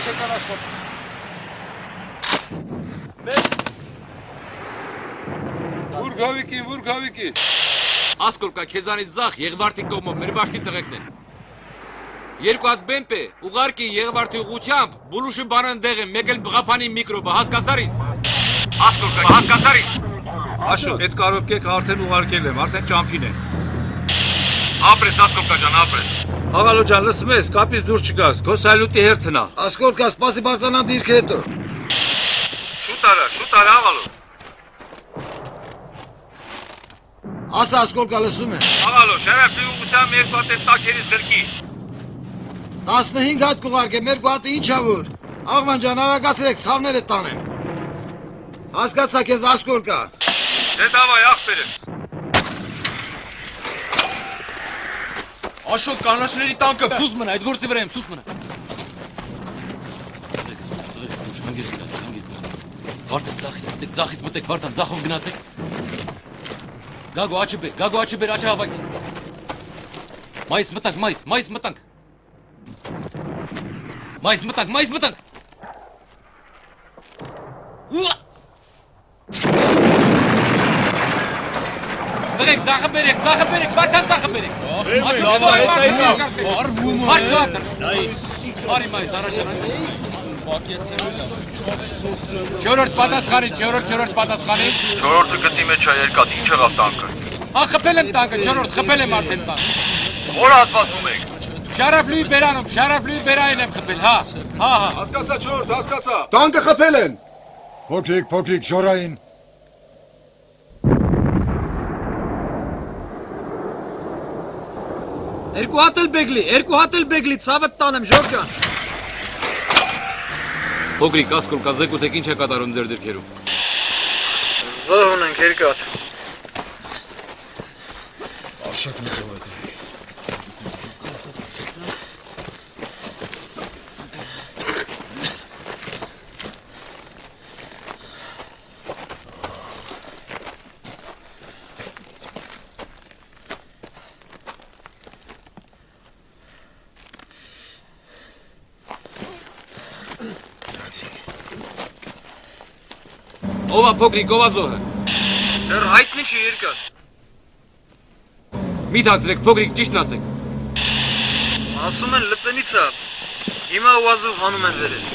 Speaker 19: Շեկան աշխատ։ Վուրգավիկի։
Speaker 5: Ասկոլկա, քեզանից ձախ, Եղվարդի կողմով, մեր վաշտի տղեկն են։ Երկու հատ բեմպ է, ուղարկի Եղվարդի ուղությամբ, բուլուշի բանան դեղ են, մեկ էլ բղապանի միկրոբը, հասկացար ինձ։
Speaker 19: Ասկոլկա, հասկացար ինձ։ Աշո, այդ կարոպկեքը արդեն ուղարկել եմ, արդեն ճամփին են։ Ապրես, Ասկոլկա ջան, ապրես։ Աղալո ջան, լսում ես, կապից դուրս չգաս, քո սայլուտի հերթն է։
Speaker 2: Ասկոլկա, սպասի բարձրանամ դիրքը հետո։
Speaker 19: Շուտ արա, աղալո։
Speaker 2: Ասա, Ասկոլկա, լսում եմ։
Speaker 19: Աղալո, շարապի ուղղությամբ երկու հատ էս տակերից գրկի։
Speaker 2: 15 հատ կուղարկեմ, երկու հատը ինչ ա որ։ Աղվան ջան, արագացրեք, ցավները տանեմ։ Հասկացա քեզ, Ասկոլկա։
Speaker 19: Դե դավայ, աղբերս։
Speaker 5: Աշոտ, կանաչների տանկը, սուս մնա, այդ գործի վրա եմ, սուս մնա։ Տղեկ, սուշ, հանգիստ գնացեք։ Վարդան, ձախից մտեք, Վարդան, ձախով գնացեք։ Գագո, աչը բեր, աչը հավայք։ Մայիս մտանք։ Տղեկ, ձախը բերեք, Վարդան ձախը բերեք։ Մարդ զատր։ Արի մայիս, Չորրորդ պատասխանի։
Speaker 14: Չորրորդը գծի մեջ է երկաթ, ինչ եղավ տանկը։
Speaker 5: Հա, խփել եմ տանկը, չորրորդ, խփել եմ արդեն տանկը։
Speaker 14: Որ հատվածում եք։
Speaker 5: Շարավլուի բերային եմ խփել, հա։
Speaker 13: Հասկացա, չորրորդ, հասկացա։
Speaker 2: Տանկը խփել են։ Փոքրիկ, ժորային։
Speaker 18: Երկու հատ էլ բեգլի, ցավդ տանեմ, Ժորժան։
Speaker 5: Փոքրիկ, Ասկոլկա, զեկուցեք ինչ է կատարում ձեր դիրքերում։
Speaker 10: Զոհ ունենք երկաթ։
Speaker 7: Արշակն է սովետը։
Speaker 19: Ով է փոքրիկ, ով է զոհը։ Դեռ հայտնի չի երկար։ Մի թաքցրեք, փոքրիկ, ճիշտն ասեք։
Speaker 20: Ասում են լծենից է։ Հիմա ուազով հանում են վերել։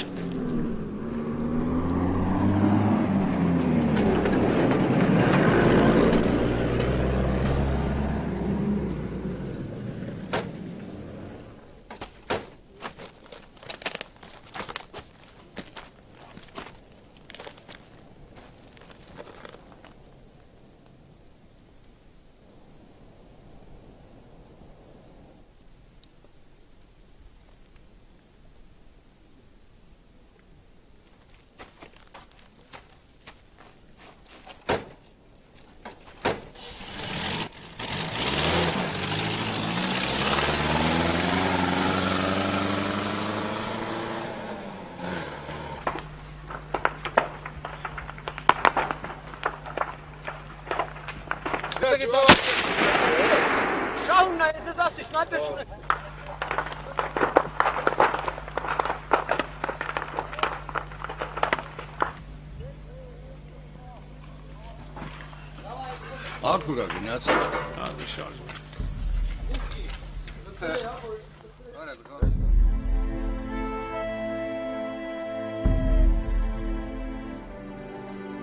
Speaker 18: Շահունն է, ես ասի, շնայպեր չունե։
Speaker 13: Ակուրա գնացի։ Ահա շարժ։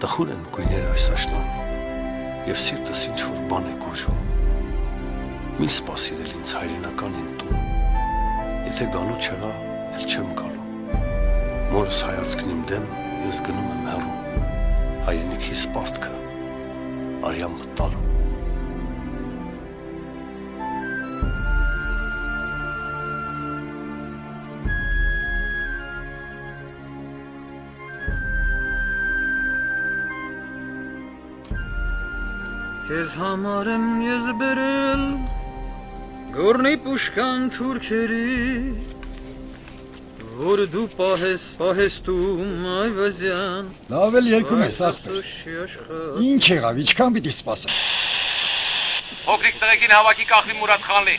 Speaker 3: Տխուր են գույները այս աշնան, և սիրտս ինչ-որ բան է գուժում։ Մի սպասիր էլ ինձ հայրենական իմ տուն, եթե գալու չեղա, էլ չեմ գալու։ Մորս հայացքն իմ դեմ, ես գնում եմ հեռու, հայրենիքի սպարտքը, արյամ մտալու։
Speaker 20: Քեզ համար եմ ես բերել գորնի պուշկան թուրքերի, որ դու պահեստում այվազյան։
Speaker 21: Լավ էլ երկում ես, ախպեր։ Ինչ եղավ, ինչքան պիտի սպասեմ։
Speaker 19: Փոքրիկ տղեկին հավաքի կախվի Մուրադ խանլի։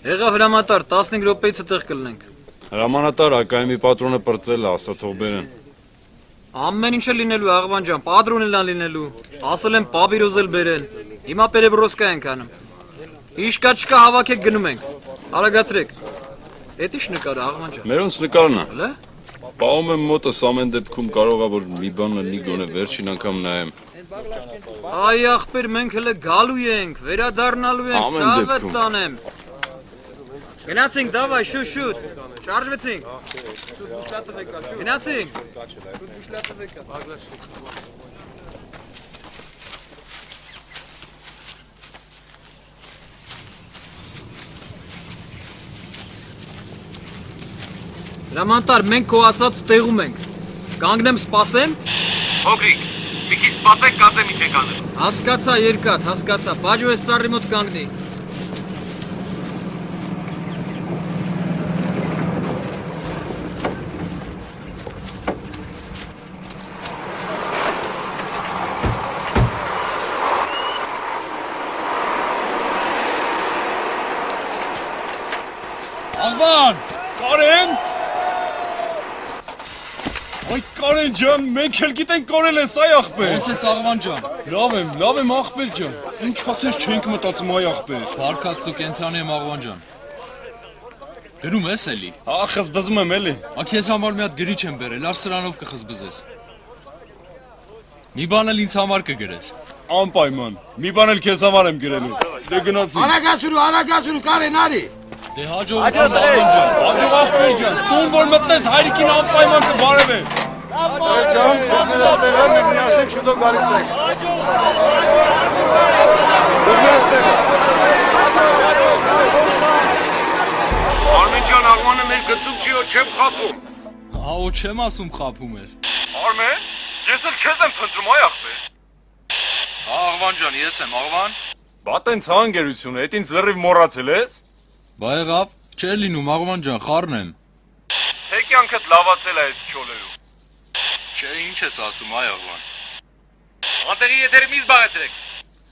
Speaker 20: Եղավ հրամանատար, 15 րոպեից այդտեղ կլինենք։
Speaker 7: Հրամանատար, ակայմի պատրոնը պրծել է, ասա թող բերեն։
Speaker 20: Ամեն ինչ է լինելու, աղվան ջան, պատրոնն է լինելու։ Ասել եմ պաբիրոզ էլ բերել։ Հիմա պերեբրոսկա ենք անում։ Իշկա չկա հավաքեք գնում ենք։ Արագացրեք։ Էդ ի՞նչ նկարը, աղվան ջան։
Speaker 7: Մերոնց նկարն է։
Speaker 20: Հələ։
Speaker 7: Պահում եմ մոտս ամեն դեպքում կարող է որ մի բան լինի գոնե վերջին անգամ նայեմ։
Speaker 20: Այ ախպեր, մենք հələ գալու ենք, վերադառնալու ենք, ցավը տանեմ։ Գնացինք, դավայ, շուտ, շարժվեցինք։ Գնացինք։ Հրամանտար, մենք քո ասած տեղում ենք։ Կանգնեմ սպասեմ։
Speaker 19: Փոքրիկ, մի քիչ սպասեք, կասեմ ինչ եք անել։
Speaker 20: Հասկացա, երկաթ, հասկացա։ Բաջո ես ծառի մոտ կանգնի։
Speaker 14: Աղվան, Կարեն։ Այ Կարեն ջան, մենք էլ գիտենք կորել ես այ ախպեր։
Speaker 7: Ոնց ես աղվան ջան։
Speaker 14: Լավ եմ ախպեր ջան։ Ինչ ասես չենք մտածում այ ախպեր։
Speaker 7: Բարքաստու կենթանի եմ աղվան ջան։ Գրում ես էլի։
Speaker 14: Հա, խզբզում եմ էլի։
Speaker 7: Ա քեզ համար մի հատ գրիչ եմ բերել, ար սրանով կխզբզես։ Մի բան էլ ինձ համար կգրես։
Speaker 14: Անպայման։ Մի բան էլ քեզ համար եմ գրելու։ Դե գնացի։
Speaker 2: Արագացրու, Կարեն արի։
Speaker 7: Դե հաջողություն աղվան ջան։
Speaker 14: Հաջող ախպեր ջան, տուն որ մտնես հայրիկին անպայման կբարևես։
Speaker 17: Ջան, դերան մենք միացնենք շուտով գալիս ենք։
Speaker 19: Արմեն ջան, աղվանը մեր գծուկ չի, ու չեմ խափում։
Speaker 7: Հա, ու չեմ ասում խափում ես։
Speaker 19: Արմեն, ես էլ քեզ եմ փնտրում այ ախպեր։
Speaker 7: Աղվան ջան, ես եմ աղվան։
Speaker 14: Բա տենց հանգերությունը, այդ ինձ լրիվ մոռացել ես։
Speaker 7: Բա եղավ, չէ լինում Աղվան ջան, խառնեմ։
Speaker 14: Թե կյանքդ լավացել է այդ չոլերով։ Չէ, ինչ ես ասում, այ Աղվան։
Speaker 19: Անտեղի եթերը մի զբաղեցրեք։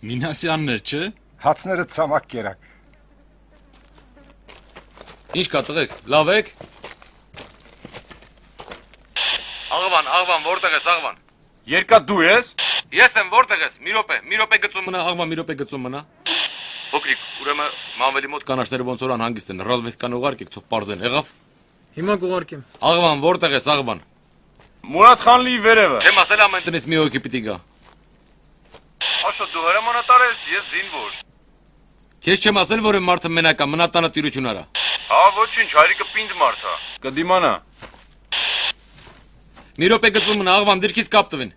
Speaker 7: Մինասյաններ, չէ։
Speaker 21: Հացները ցամաք կերակ։
Speaker 5: Ինչ կա տղեկ, լավ եք։
Speaker 19: Աղվան, որտեղ ես Աղվան։
Speaker 14: Երկա դու ես։
Speaker 19: Ես եմ, որտեղ ես։ Մի րոպե գծում
Speaker 5: մնա, Աղվան, մի րոպե գծում մնա։
Speaker 19: Փոքրիկ, ուրեմն մամելի մոտ
Speaker 5: կանաչները ոնց որ անհանգիստ են, ռազմետկան ուղարկեք, թող պարզեն, եղավ։
Speaker 18: Հիմա կուղարկեմ։
Speaker 5: Աղվան, որտեղ ես Աղվան։
Speaker 14: Մուրադ Խանլիի վերևը։
Speaker 19: Չեմ ասել ամեն
Speaker 5: տնից մի հոգի պիտի գա։
Speaker 14: Աշո դու հրամանատար ես, ես զինվոր։
Speaker 5: Քեզ չեմ ասել, որ մարդը մենակ է, մնա տանը տիրություն արա։
Speaker 14: Հա, ոչինչ, հայրիկը պինդ մարդ է։ Կդիմանա։
Speaker 5: Մի րոպե գծում մնա, Աղվան, դիրքից կապ տվին։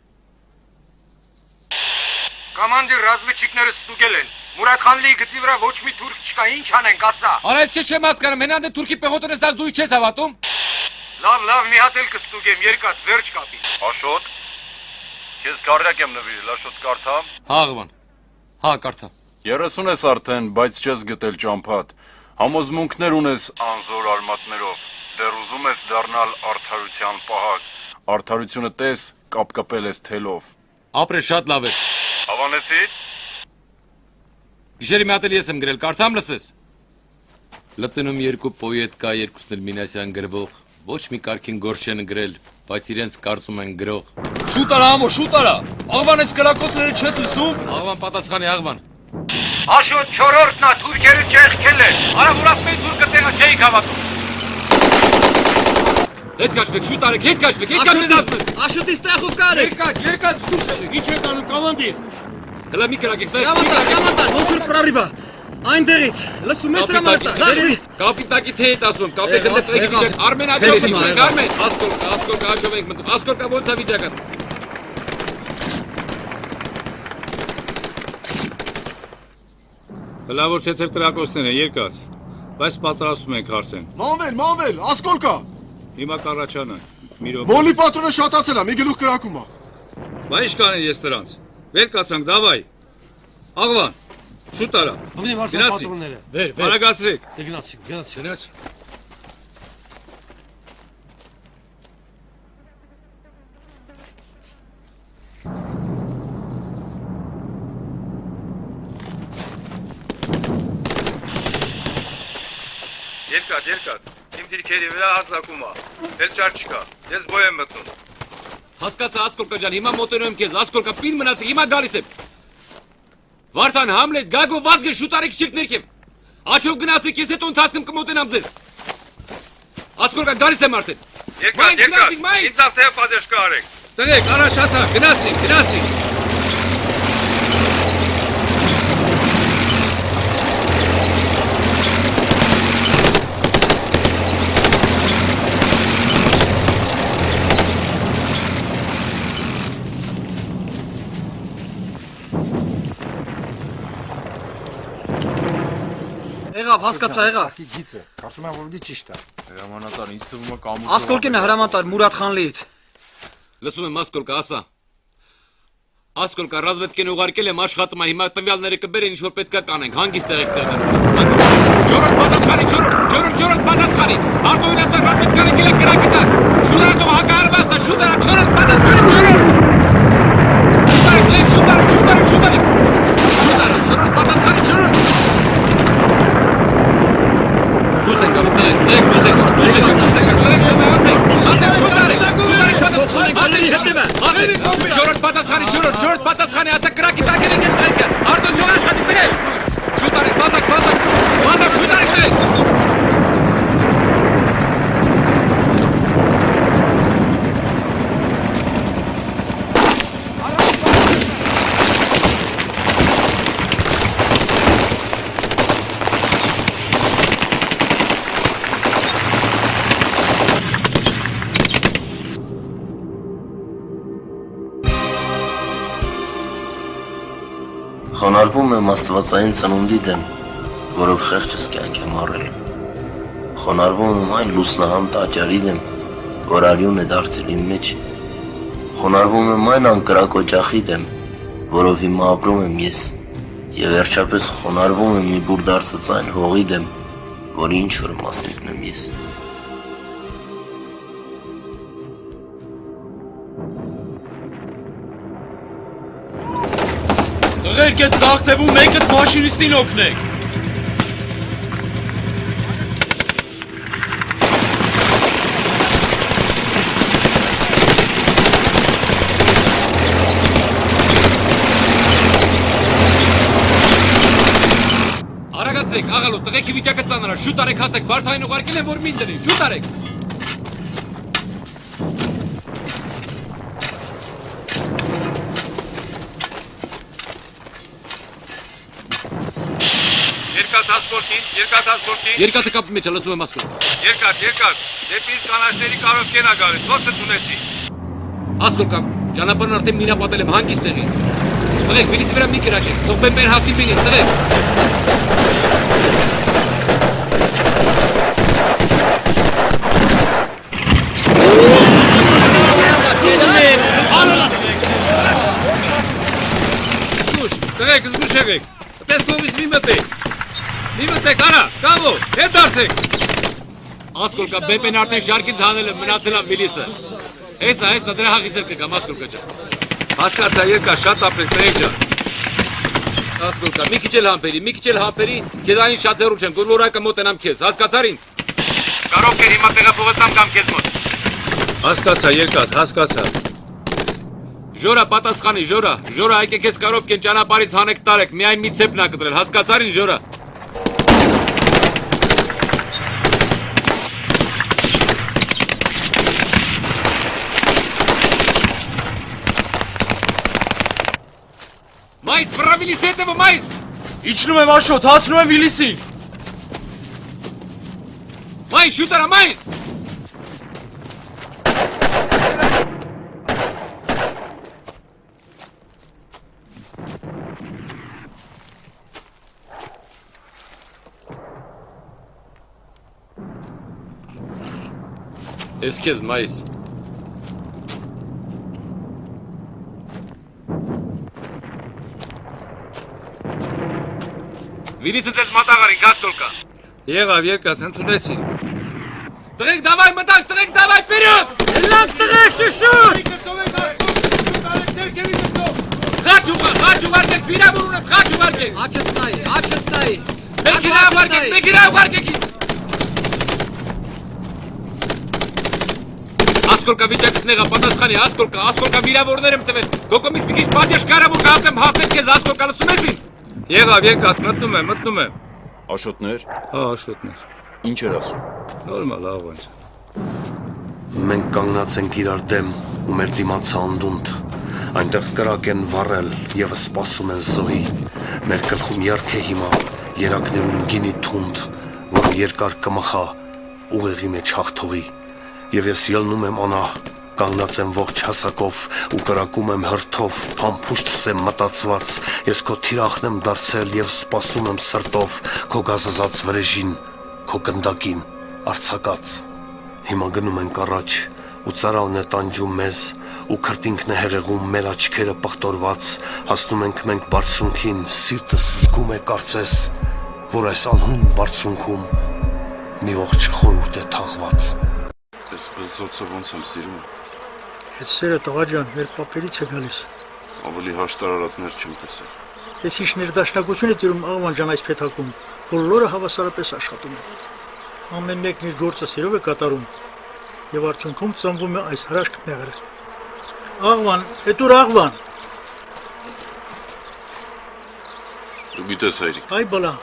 Speaker 19: Կամանդիր ռազմիչիկները ստուգել են։ Մուրադ Խանլիի գծի վրա ոչ մի թուրք չկա, ինչ անենք, ասա։
Speaker 5: Արա, ես քեզ չեմ հասկանում, հենան դե թուրքի պեխոտն ես դու չես հավատում։
Speaker 19: Լավ, մի հատ էլ կստուգեմ, երկաթ, վերջ կապի։
Speaker 14: Աշոտ։ Քեզ կարյակ եմ նվիրել, Աշոտ կարդամ։
Speaker 5: Հա, Աղվան։ Հա, կարդա։
Speaker 14: 30 ես արդեն, բայց չես գտել ճամփատ։ Համոզմունքներ ունես անզոր արմատներով։ Դեռ ուզում ես դառնալ արդարության պահակ։ Արդարությունը տես, կապկապել ես թելով։
Speaker 5: Ապրես շատ լավ է։
Speaker 14: Հավանեցի՞։
Speaker 5: Գիշերի մի հատ էլ ես եմ գրել, կարդամ լսես։ Լծնում երկու պոետ կա, երկուսն էլ Մինասյան գրվող, ոչ մի կարգին գործ չեն գրել, բայց իրենց կարծում են գրող։
Speaker 7: Շուտ արա, ամո, շուտ արա։ Աղվան, այս կրակոցները չես լսում։
Speaker 5: Աղվան, պատասխանի, Աղվան։
Speaker 19: Աշոտ 4-րդն է, թուրքերը ճեղքել են։ Արա որ ասում են թուրքը տեղը չէիք հավատում։
Speaker 5: Հետ կաշվեք, շուտ արեք, հետ կաշվեք, ասում ես։
Speaker 18: Աշոտից տեղով կարեք։
Speaker 15: Երկած զգուշ եղեք։ Ինչ եք անում, կամանդիր։
Speaker 5: Հələ մի կրակեք, տեղ։
Speaker 18: Հրամանտար, ոնց որ պրարիվա։ Այնտեղից, լսում ես հրամանտար, դերից։
Speaker 5: Կապիտակի թե հետ ասում, կապետը դեպրեքի վիճակ, Արմեն աչով ենք, Արմեն, ասկոլկա աչով ենք մտնում, ասկոլկա ոնց է վիճակը։
Speaker 19: Լավոր թեթև կրակոցներ են, երկաթ, բայց պատրաստում ենք արդեն։
Speaker 17: Մանվել, ասկոլկա։
Speaker 19: Հիմա կառաջանան, մի րոպե։
Speaker 17: Մոլի պատրոնը շատացել է, մի գլուխ կրակում է։
Speaker 19: Բա ինչ կանեն ես դրանց։ Վեր կացանք, դավայ։ Աղվան, շուտ արա։
Speaker 15: Վեր։
Speaker 19: Արագացրեք։
Speaker 15: Դե գնացինք։
Speaker 19: Երկաթ, իմ դիրքերի վրա հարձակում է։ Էլ ճար չկա, ես բոյ եմ մտնում։
Speaker 5: Հասկացա, Ասկոլկա ջան, հիմա մոտենում եմ քեզ, Ասկոլկա պին մնացեք, հիմա գալիս եմ։ Վարդան, Համլետ, Գագո, Վազգեն, շուտ արեք իջեք ներքև։ Աչով գնացեք, ես հետո ընթացքում կմոտենամ ձեզ։ Ասկոլկա, գալիս եմ արդեն։
Speaker 19: Երկաթ, ինձ արդեն պատեշ կարեք։ Տղեկ, առաջացանք, գնացինք։
Speaker 18: Եղավ, հասկացա, եղավ։
Speaker 21: Գիծը, կարծում եմ որ դի ճիշտ է։
Speaker 7: Հրամանատար, ինձ թվում է կամուց։
Speaker 18: Ասկոլկին է հրամանտար Մուրադ Խանլիից։
Speaker 5: Լսում եմ, Ասկոլկա, ասա։ Ասկոլկա, ռազմետկեն ուղարկել եմ, աշխատում է, հիմա տվյալները կբերեն, ինչ որ պետքա կանենք, հանգիստ եղեք տեղներում։ Չորրորդ պատասխանի։ Արտոյին ասա, ռազմետկանը գելեք կրակը տակ։ Շուտարը հակահարվածն է, շուտարը, չորրորդ պատասխանի, չորրորդ։ Շուտարը, չորրորդ պատասխանի, չորրորդ։ Դուս եք գալու տեղ, դուս եք չորրորդ պատասխանի, ասա կրակի տակեր եք են տեղը, արդոն թող աշխատի տեղ, շուտ արեք, բազակ, շուտ արեք տեղ։
Speaker 1: Խոնարհվում եմ աստվածային ծնունդի դեմ, որով խեղճս կյանք եմ առել։ Խոնարհվում եմ այն լուսնահամ տաճարի դեմ, որ արյուն է դարձել իմ մեջ։ Խոնարհվում եմ այն անկրակ օջախի դեմ, որով հիմա ապրում եմ ես Եվ վերջապես խոնարհվում եմ մի բուր դարձած այն հողի դեմ, որի ինչ-որ մասնիկն եմ ես։
Speaker 5: Տղերք էդ ձախ թևում մեկդ մաշինիստին օգնեք։ Արագացրեք, աղալու, տղեկի վիճակը ծանր է, շուտ արեք հասեք, վարդային ուղարկել են, որ մին դնին, շուտ արեք։ Երկաթը կապի մեջ է, լսում եմ Ասկոլ։
Speaker 19: Երկաթ, դեպի իսկ կանաչների կարով կենա գալիս, ոնց է տունեցի։
Speaker 5: Ասկոլ կապ, ճանապարհն արդեն մինա պատել եմ, հանգիստ տեղի։ Տղեկ, վիրիսի վրա մի կրակեք, թող բեմբեր հասնի բինին, տղեկ։
Speaker 19: Տղեկ, զգուշ եղեք, տեսնողից մի մտեք։ Մի մտեք, արա, կավո, հետ դարձեք։
Speaker 5: Ասկոլ կապ, բեմբեն արդեն շարքից հանել եմ, մնացել եմ վիլիսը։ Հեսա, դրա հաղիզել կգամ, Ասկոլ կջան։
Speaker 19: Հասկացա, երկա, շատ ապրեք, տղեկ ջան։
Speaker 5: Ասկոլ կապ, մի քիչ էլ համբերի, քեզանից շատ հեռու չեմ, գորվորակը մոտենամ քեզ, հասկացար ինձ։
Speaker 19: Կարող կեր հիմա տեղափոխեցամ կամ քեզ մոտ։ Հասկացա, երկաթ, հասկացա։
Speaker 5: Ժորա, պատասխանի, Ժորա, հայկեք ես կարող կեն ճանապարից հանեք տարեք, միայն մի ցեպն ա կտրել, հասկացար ինձ, Ժորա։ Մայս, վրա վիլիս հետևը, մայս։
Speaker 7: Իջնում եմ Աշոտ, հասնում եմ վիլիսին։
Speaker 5: Մայս, շուտ արա, մայս։ Ես քեզ, մայս։
Speaker 19: Վիրիսը դες մատաղարին, Ասկոլկա։ Եղավ, երկաթ, ընդունեցի։
Speaker 5: Տղեկ, դավայ, մտակ, տղեկ, դավայ, պերյոդ։
Speaker 18: Լանք տղեկ, շշուտ։
Speaker 5: Խաչ ուղարկեք, վիրավոր ունեմ, խաչ ուղարկեք։
Speaker 18: Աչըտ նայի։
Speaker 5: Մեքենա ուղարկեք։ Ասկոլկա վիճակից նեղա, պատասխանի, Ասկոլկա վիրավորներ եմ տվել, գոկոմից մի քիչ պատյաշ կարավոր կհատեմ, հասնեմ քեզ, Ասկոլկա, լսում ես ինձ։
Speaker 19: Եղավ, երկաթ, մտնում եմ։
Speaker 14: Աշոտներ։
Speaker 19: Հա, Աշոտներ։
Speaker 14: Ինչ էր ասում։
Speaker 19: Նորմալ, աղվանջ։
Speaker 3: Մենք կանգնած ենք իրար դեմ ու մեր դիմացը անդունդ։ Այնտեղ կրակ են վառել եւ սպասում են զոհի։ Մեր գլխում երգ է հիմա, երակներում գինի թունդ, որը երկար կմխա ուղեղի մեջ հաղթողի։ Եվ ես ելնում եմ անահ, կանգնած եմ ողջ հասակով ու կրակում եմ հրթով, փամփուշտս եմ մտածված, ես քո թիրախն եմ դարձել եւ սպասում եմ սրտով քո գազազած վրեժին, քո գնդակին, արցակած։ Հիմա գնում ենք առաջ ու ծարավն է տանջում մեզ ու քրտինքն է հեղեղում մեր աչքերը պղտորված, հասնում ենք մենք բարձրունքին, սիրտս զգում է կարծես, որ այս անհուն բարձրունքում մի ողջ խորհուրդ է թաղված։
Speaker 14: Ես բզոցը ոնց եմ սիրում։
Speaker 10: Այդ սերը տղա ջան, մեր պապերից է գալիս։
Speaker 14: Ավելի հաշտարարածներ չեմ տեսել։
Speaker 10: Ես ինչ ներդաշնակություն է տիրում աղվան ջան այս փեթակում, բոլորը հավասարապես աշխատում են։ Ամեն մեկն իր գործը սիրով է կատարում եւ արդյունքում ծնվում է այս հրաշք մեղրը։ Աղվան, էտուր աղվան։
Speaker 14: Դու գիտես հայրիկ։
Speaker 10: Այ բալա։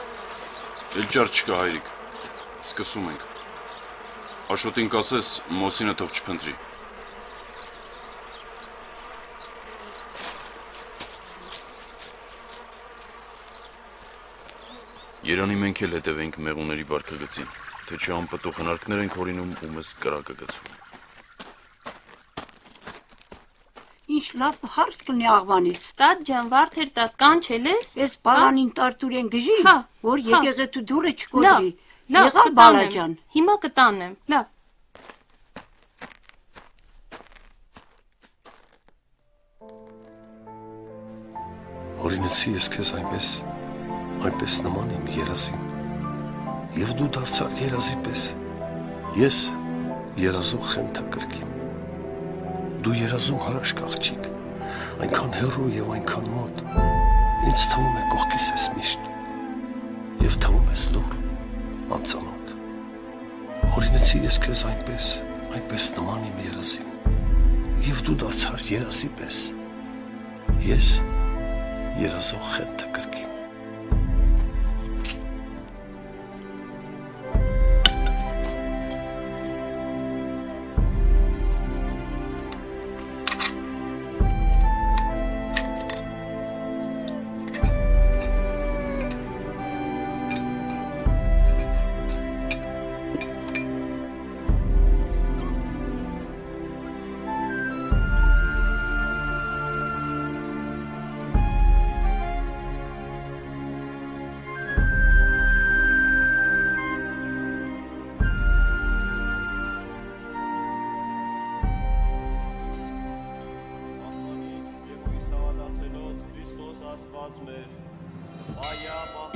Speaker 14: Էլ ճար չկա հայրիկ։ Սկսում ենք։ Աշոտին կասես, Մոսինը թող չփնտրի։ Երանի մենք էլ հետևենք մեղուների վարքագծին, թե չէ անպտուղ հնարքներ ենք հորինում ու մեզ կրակը գցում։
Speaker 12: Ինչ լավ հարց կնի աղվանից։
Speaker 9: Տատ ջան, վարդեր տատ, կանչել ես։
Speaker 12: Ես բալանին տարտուրեն գժի, որ եկեղեցու դուրը չկոտրի։
Speaker 9: Լավ,
Speaker 12: Եղավ բալաջան։
Speaker 9: Հիմա կտանեմ, լավ։
Speaker 3: Հորինեցի ես քեզ այնպես, այնպես նման իմ երազին, և դու դարձար երազի պես, ես երազող խենթը կրկին, դու երազում հարաշկ աղջիկ, այնքան հեռու և այնքան մոտ, ինձ թվում է կողքիս ես միշտ, և թվում ես լուր, անծանոթ, հորինեցի ես քեզ այնպես նման իմ երազին, և դու դարձար երազի պես, ես երազող խենթը կրկին,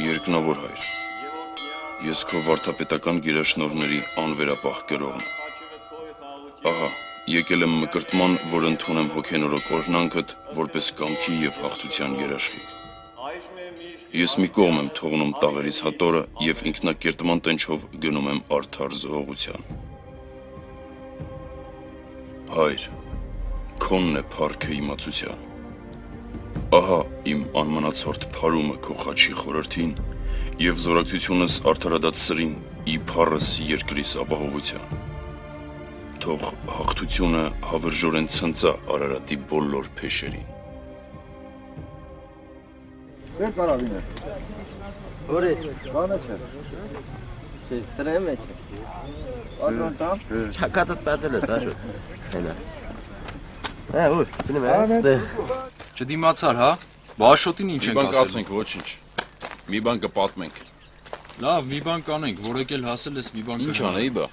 Speaker 14: Երկնավոր հայր, ես քո վարդապետական գերաշնորհների անվերապահ կրողն եմ։ Ահա, եկել եմ մկրտման, որ ընդունեմ հոգենորոք օրհնանքդ, որպես կամքի և հաղթության երաշխիք։ Ես մի կողմ եմ թողնում տաղերիս հատորը և ինքնակերտման տենչով գնում եմ արդար զոհողության։ Հայր, քոնն է փառքը իմացության։ Ահա իմ անմնացորդ փարումը քո խաչի խորհրդին և զորակցությունս արդարադած սրին ի փառս երկրիս ապահովության։ Թող հաղթությունը հավերժորեն ցնծա Արարատի բոլոր փեշերին։
Speaker 11: Վեր կարավին է։ Որից։ Բանը չէ։ Չէ, տրեմ է չէ։ Պատրոն տամ։
Speaker 1: Չակատդ պատել ես, աշո։ Հենա։ Ուր, բնում է։
Speaker 7: Չդիմացար, հա։ Բա Աշոտին ինչ ենք ասել։
Speaker 14: Մի բան կասենք, ոչինչ։ Մի բան կպատմենք։
Speaker 7: Լավ, մի բան կանենք, որ եկել հասել ես մի բան
Speaker 14: Ինչ անեի բա։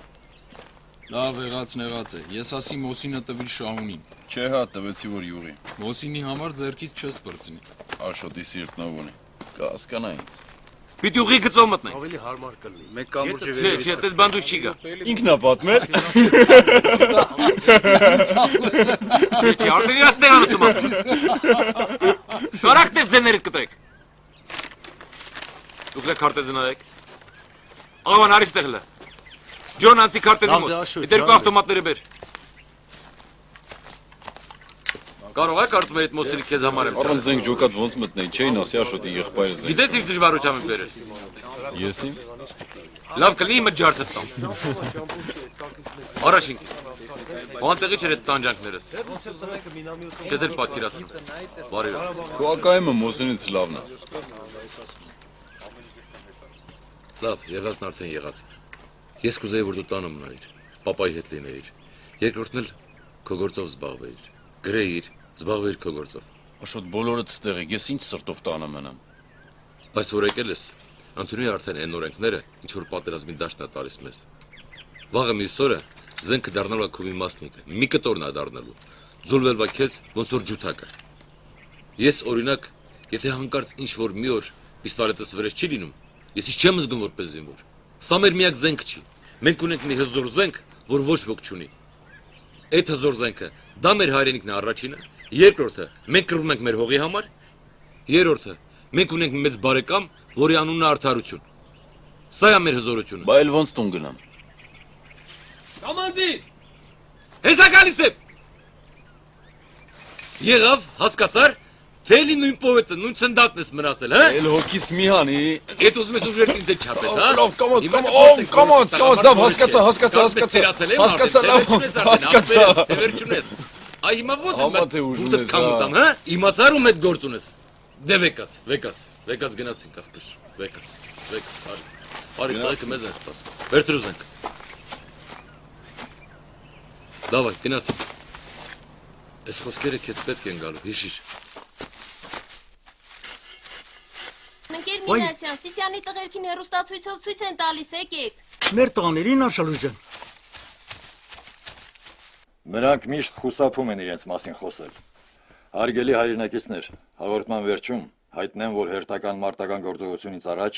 Speaker 7: Լավ, եղած նեղած է։ Ես ասի Մոսինը տվիր Շահունին։
Speaker 14: Չէ հա, տվեցի որ յուղի։
Speaker 7: Մոսինի համար ձեռքից չես պրծնի։
Speaker 14: Աշոտի սիրտնով ունի։ Կհասկանա ինձ։
Speaker 6: Պիտի ուղի գծով մտնենք։
Speaker 16: Ավելի հարմար կլինի։
Speaker 6: Մեկ կամուրջը վերևից։ Չէ, տես բանդուց չի գա։
Speaker 14: Ինքն է պատմել։
Speaker 6: Չէ, արդեն իրաց տեղ անստում ասում։ Կարակտես ձեներիդ կտրեք։ Դուք լեք քարտեզը նայեք։ Աղավան արի ստեղ հլը։ Ջոն անցի քարտեզի մոտ։ Այդ երկու ավտոմատները բեր։ Կարող եք կարծում այդ մոսիրի քեզ համար եմ։
Speaker 14: Առանց զենք ջոկատ ոնց մտնեի, չէին ասի Աշոտի եղբայրը զենք։
Speaker 6: Գիտես ինչ դժվարությամբ եմ բերել։
Speaker 14: Եսին։
Speaker 6: Լավ կլինի իմը ջարդը տամ։ Առաջին։ Ոնտեղի չէր այդ տանջանքներս։ Քեզ էլ պատկերացնում։ Բարի օր։
Speaker 14: Քո ակայմը Մոսինից լավն է։
Speaker 6: Լավ, եղածն արդեն եղած։ Ես կուզեի որ դու տանը մնայիր, պապայի հետ լինեիր։ Երկրորդն էլ քո գործով զբաղվեիր։ Գրեիր, զբաղվեիր քո գործով։
Speaker 14: Աշոտ բոլորդ ստեղ եք, ես ինչ սրտով տանը մնամ։
Speaker 6: Բայց որ եկել ես, ընդունի արդեն այն օրենքները, ինչ որ պատերազմի դաշտն է տալիս մեզ։ Վաղը մյուս օրը զենքը դառնալու է քո մի մասնիկը, մի կտորն է դառնալու։ Ձուլվելվա քեզ ոնց որ ջութակը։ Ես օրինակ, եթե հանկարծ ինչ որ մի օր պիստոլետս վրես չի լինում, ես ինչ չեմ զգում որպես զինվոր։ Սա մեր միակ զենք չի։ Մենք ունենք մի հզոր զենք, որ ոչ ոք չունի։ Այդ հզոր զենքը դա մեր հայրենիքն է առաջինը, երկրորդը մենք կռվում ենք մեր հողի համար, երրորդը մենք ունենք մեծ բարեկամ, որի անունն է արդարություն։ Սա է մեր հզորությունը։
Speaker 14: Բա էլ ոնց տուն գնամ։
Speaker 6: Կոմանդիր։ Հեսա գալիս եմ։ Եղավ, հասկացար, թե էլի նույն պովետը, նույն ցնդակն ես մնացել, հա։
Speaker 14: Էլ հոգիս մի հանի։
Speaker 6: Այդ ուզում ես ուժերդ ինձ չափես, հա։
Speaker 14: Լավ, կամոց, լավ, հասկացա։ Հասկացա, լավ, հասկացա։
Speaker 6: Վերջում ես։ Այ հիմա ո՞նց է։ Ուտդ կամուտամ, հա։ Իմացար ու մեծ գործ ունես։ Դե վեկած գնացինք ախպեր։ Վեկած։ Արի տղեկը մեզ են սպասում։ Վերցրու զենք։ Դավայ, գնացինք։ Այս խոսքերը քեզ պետք են գալու, հիշիր։
Speaker 22: Ընկեր Մինասյան, Սիսյանի տղերքին հեռուստացույցով ցույց են տալիս, եկեք։
Speaker 10: Մեր տղաներին Արշալուս ջան։
Speaker 11: Նրանք միշտ խուսափում են իրենց մասին խոսել։ Հարգելի հայրենակիցներ, հաղորդման վերջում
Speaker 4: հայտնեմ, որ հերթական մարտական գործողությունից առաջ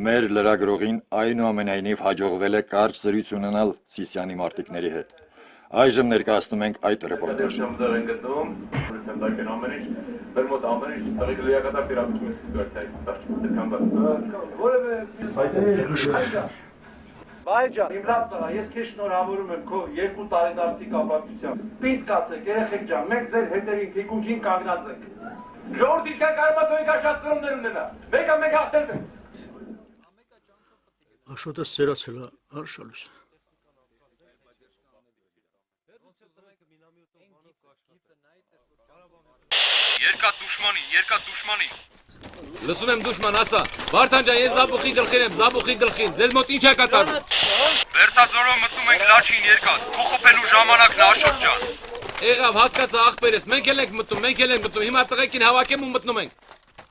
Speaker 4: մեր լրագրողին այնուամենայնիվ հաջողվել է կարճ զրույց ունենալ Սիսիանի մարտիկների հետ։ Այժմ ներկայացնում ենք այդ ռեպորտաժը։
Speaker 15: Վայ ջան, իմ լավ տղա, ես քեզ շնորհավորում եմ քո 2 տարեդարձի կապակցությամբ։ Պինդ կացեք, երեխեք ջան, մենք ձեր հետերին թիկունքին կանգնած ենք։ Ժողովուրդ իսկ կարողա թողիկա շատ ծրումներ ունենա։ Մեկը մեկ հաղթել։
Speaker 10: Աշոտը սերացել է, Արշալուս։
Speaker 18: Երկա դուշմանի։
Speaker 6: Լսում եմ դուշման, ասա։ Վարդան ջան, ես զաբուխի գլխին եմ, զաբուխի գլխին։ Ձեզ մոտ ինչ է կատարվում։
Speaker 18: Վերթաձորով մտնում ենք Լաչին երկա, փոխփելու ժամանակն է Աշոտ ջան։
Speaker 6: Եղավ, հասկացա աղբերս, մենք էլ ենք մտնում, հիմա տղեկին հավաքեմ ու մտնում ենք։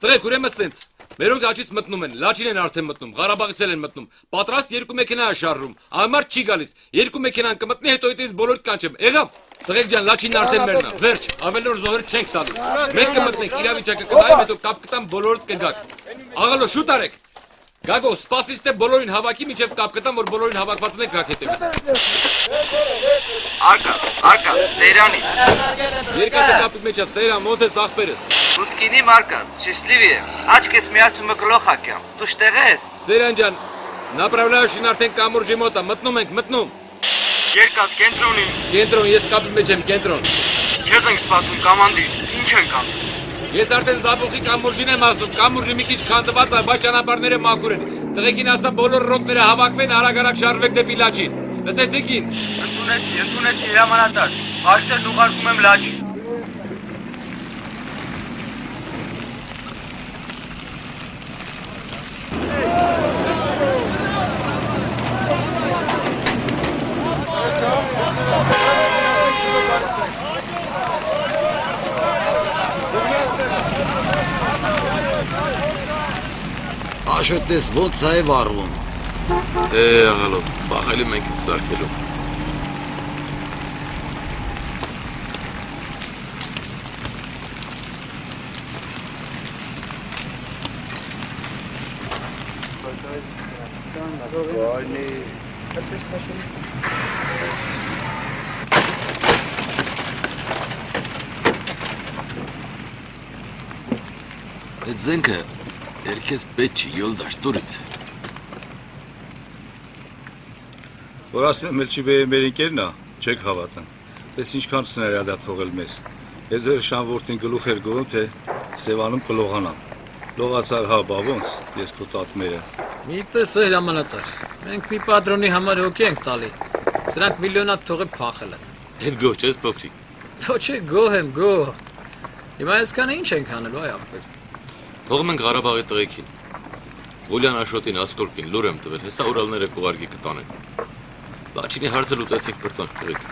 Speaker 6: Տղեկ, ուրեմն սենց։ Մերոնք հաճից մտնում են, Լաչին են արդեն մտնում, Ղարաբաղից էլ են մտնում։ Պատրաստ 2 մեքենա է շարժում։ Ամառ չի գալիս։ 2 մեքենան կմտնի, հետո դից բոլորը կանչեմ։ Եղավ։ Տղեկ ջան, Լաչինն արդեն մերն է։ Վերջ, ավելի նոր զոհեր չենք տալու։ Մենք կմտնենք, իրավիճակը կնայեմ, հետո կապ կտամ, բոլորդ կգաք։ Աղալո, շուտ արեք։ Գագո, սպասից թե բոլորին հավաքի, մինչև կապ կտամ, որ բոլորին հավաքվածն եք գաք հետևից։
Speaker 11: Արկա, Սեյրանի։
Speaker 6: Երկաթը կապի մեջ է, Սեյրան, ոնց ես աղբերս։
Speaker 11: Լուցկինի Մարկա, счастливее. Աչքես միացումը գլոխակյամ։ Դու շտեղ ես։
Speaker 6: Սեյրան ջան, направляющին արդեն կամուրջի մոտ է, մտնում ենք, մտնում։
Speaker 20: Երկաթ կենտրոնին։
Speaker 6: Կենտրոն, ես կապի մեջ եմ, կենտրոն։
Speaker 20: Քեզ ենք սպասում, կամանդիր։ Ինչ ենք անում։
Speaker 6: Ես արդեն զաբուխի կամուրջին եմ ասնում, կամուրջի մի քիչ քանդված է, բայց ճանապարհները մաքուր են։ Տղեկին ասա բոլոր ռոտները հավաքվեն, արագ-արագ շարժվեք դեպի Լաչին։ Լսեցիք ինձ։
Speaker 20: Ընդունեցի հրամանատար։ Հաշտերն ուղարկում եմ Լաչին։
Speaker 2: Աշոտես ոնց է վառվում։
Speaker 6: Աղալո, բաղելի մենք ենք սարքելու։ Այդ զենքը երկես պետք չի, յոլդաշ, դուրից։
Speaker 19: Որ ասում եմ, էլ չի բերի մեր ինկերն է, չեք հավատան։ Պես ինչքան սնարյալ է թողել մեզ։ Հետո էր շանվորդին գլուխ էր գոնում, թե Սևանում կլողանամ։ Լողացար հա, բա ոնց, ես քո տատմերը։
Speaker 8: Մի տեսա հրամանատար, մենք մի պատրոնի համար հոգի ենք տալի, սրանք միլիոնատ թողը փախել են։
Speaker 6: Հետ գոհ չես փոքրիկ։
Speaker 8: Թո չէ գոհ եմ, գոհ։ Հիմա այսքանը ինչ ենք անելու, այ աղբեր։
Speaker 6: Թողում ենք Ղարաբաղի տղեկին։ Ղուլյան Աշոտին, Ասկոլկին լուր եմ տվել, հեսա Ուրալները կուղարկի կտանեն։ Լաչինի հարցը լուծեցինք բրծանք տղեկ։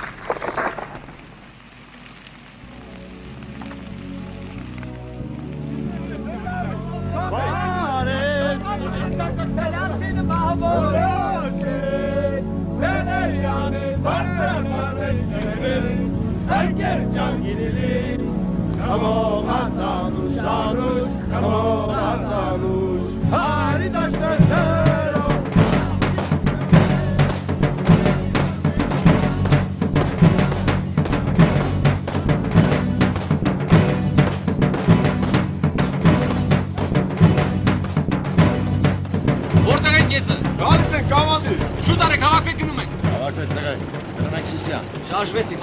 Speaker 2: Գալիս ենք կամանդիր։
Speaker 6: Շուտ արեք, հավաքվեք գնում ենք։
Speaker 2: Հավաքվեք տղեկ, գնում ենք Սիսիան։
Speaker 11: Շարժվեցինք։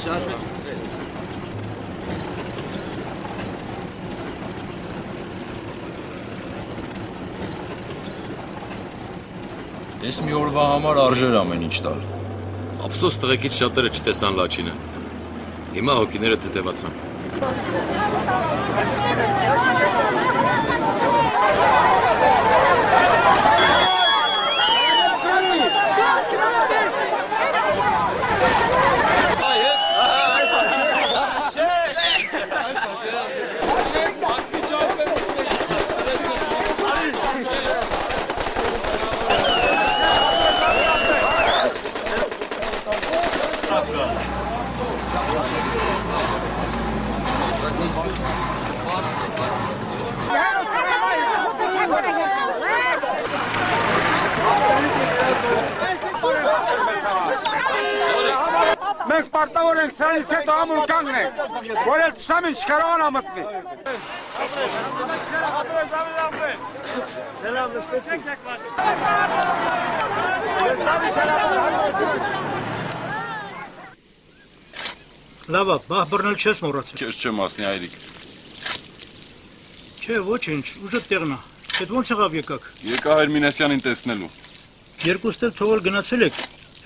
Speaker 7: Ես մի օրվա համար արժեր ամեն ինչ տալ։
Speaker 6: Ափսոս տղեկից շատերը չտեսան Լաչինը։ Հիմա հոգիները թեթևացան։
Speaker 15: Մենք պարտավոր ենք սրանից հետո ամուր կանգնենք, որ էլ շամին չկարողանա մտնի։
Speaker 10: Լավա, բահ բռնել չես մոռացել։
Speaker 14: Քեզ չեմ ասնի այրիկ։
Speaker 10: Չէ, ոչինչ, ուժը տեղնա։ Այդ ոնց եղավ եկաք։
Speaker 14: Եկա Հայր Մինասյանին տեսնելու։
Speaker 10: Երկուստ էլ թողել գնացել եք։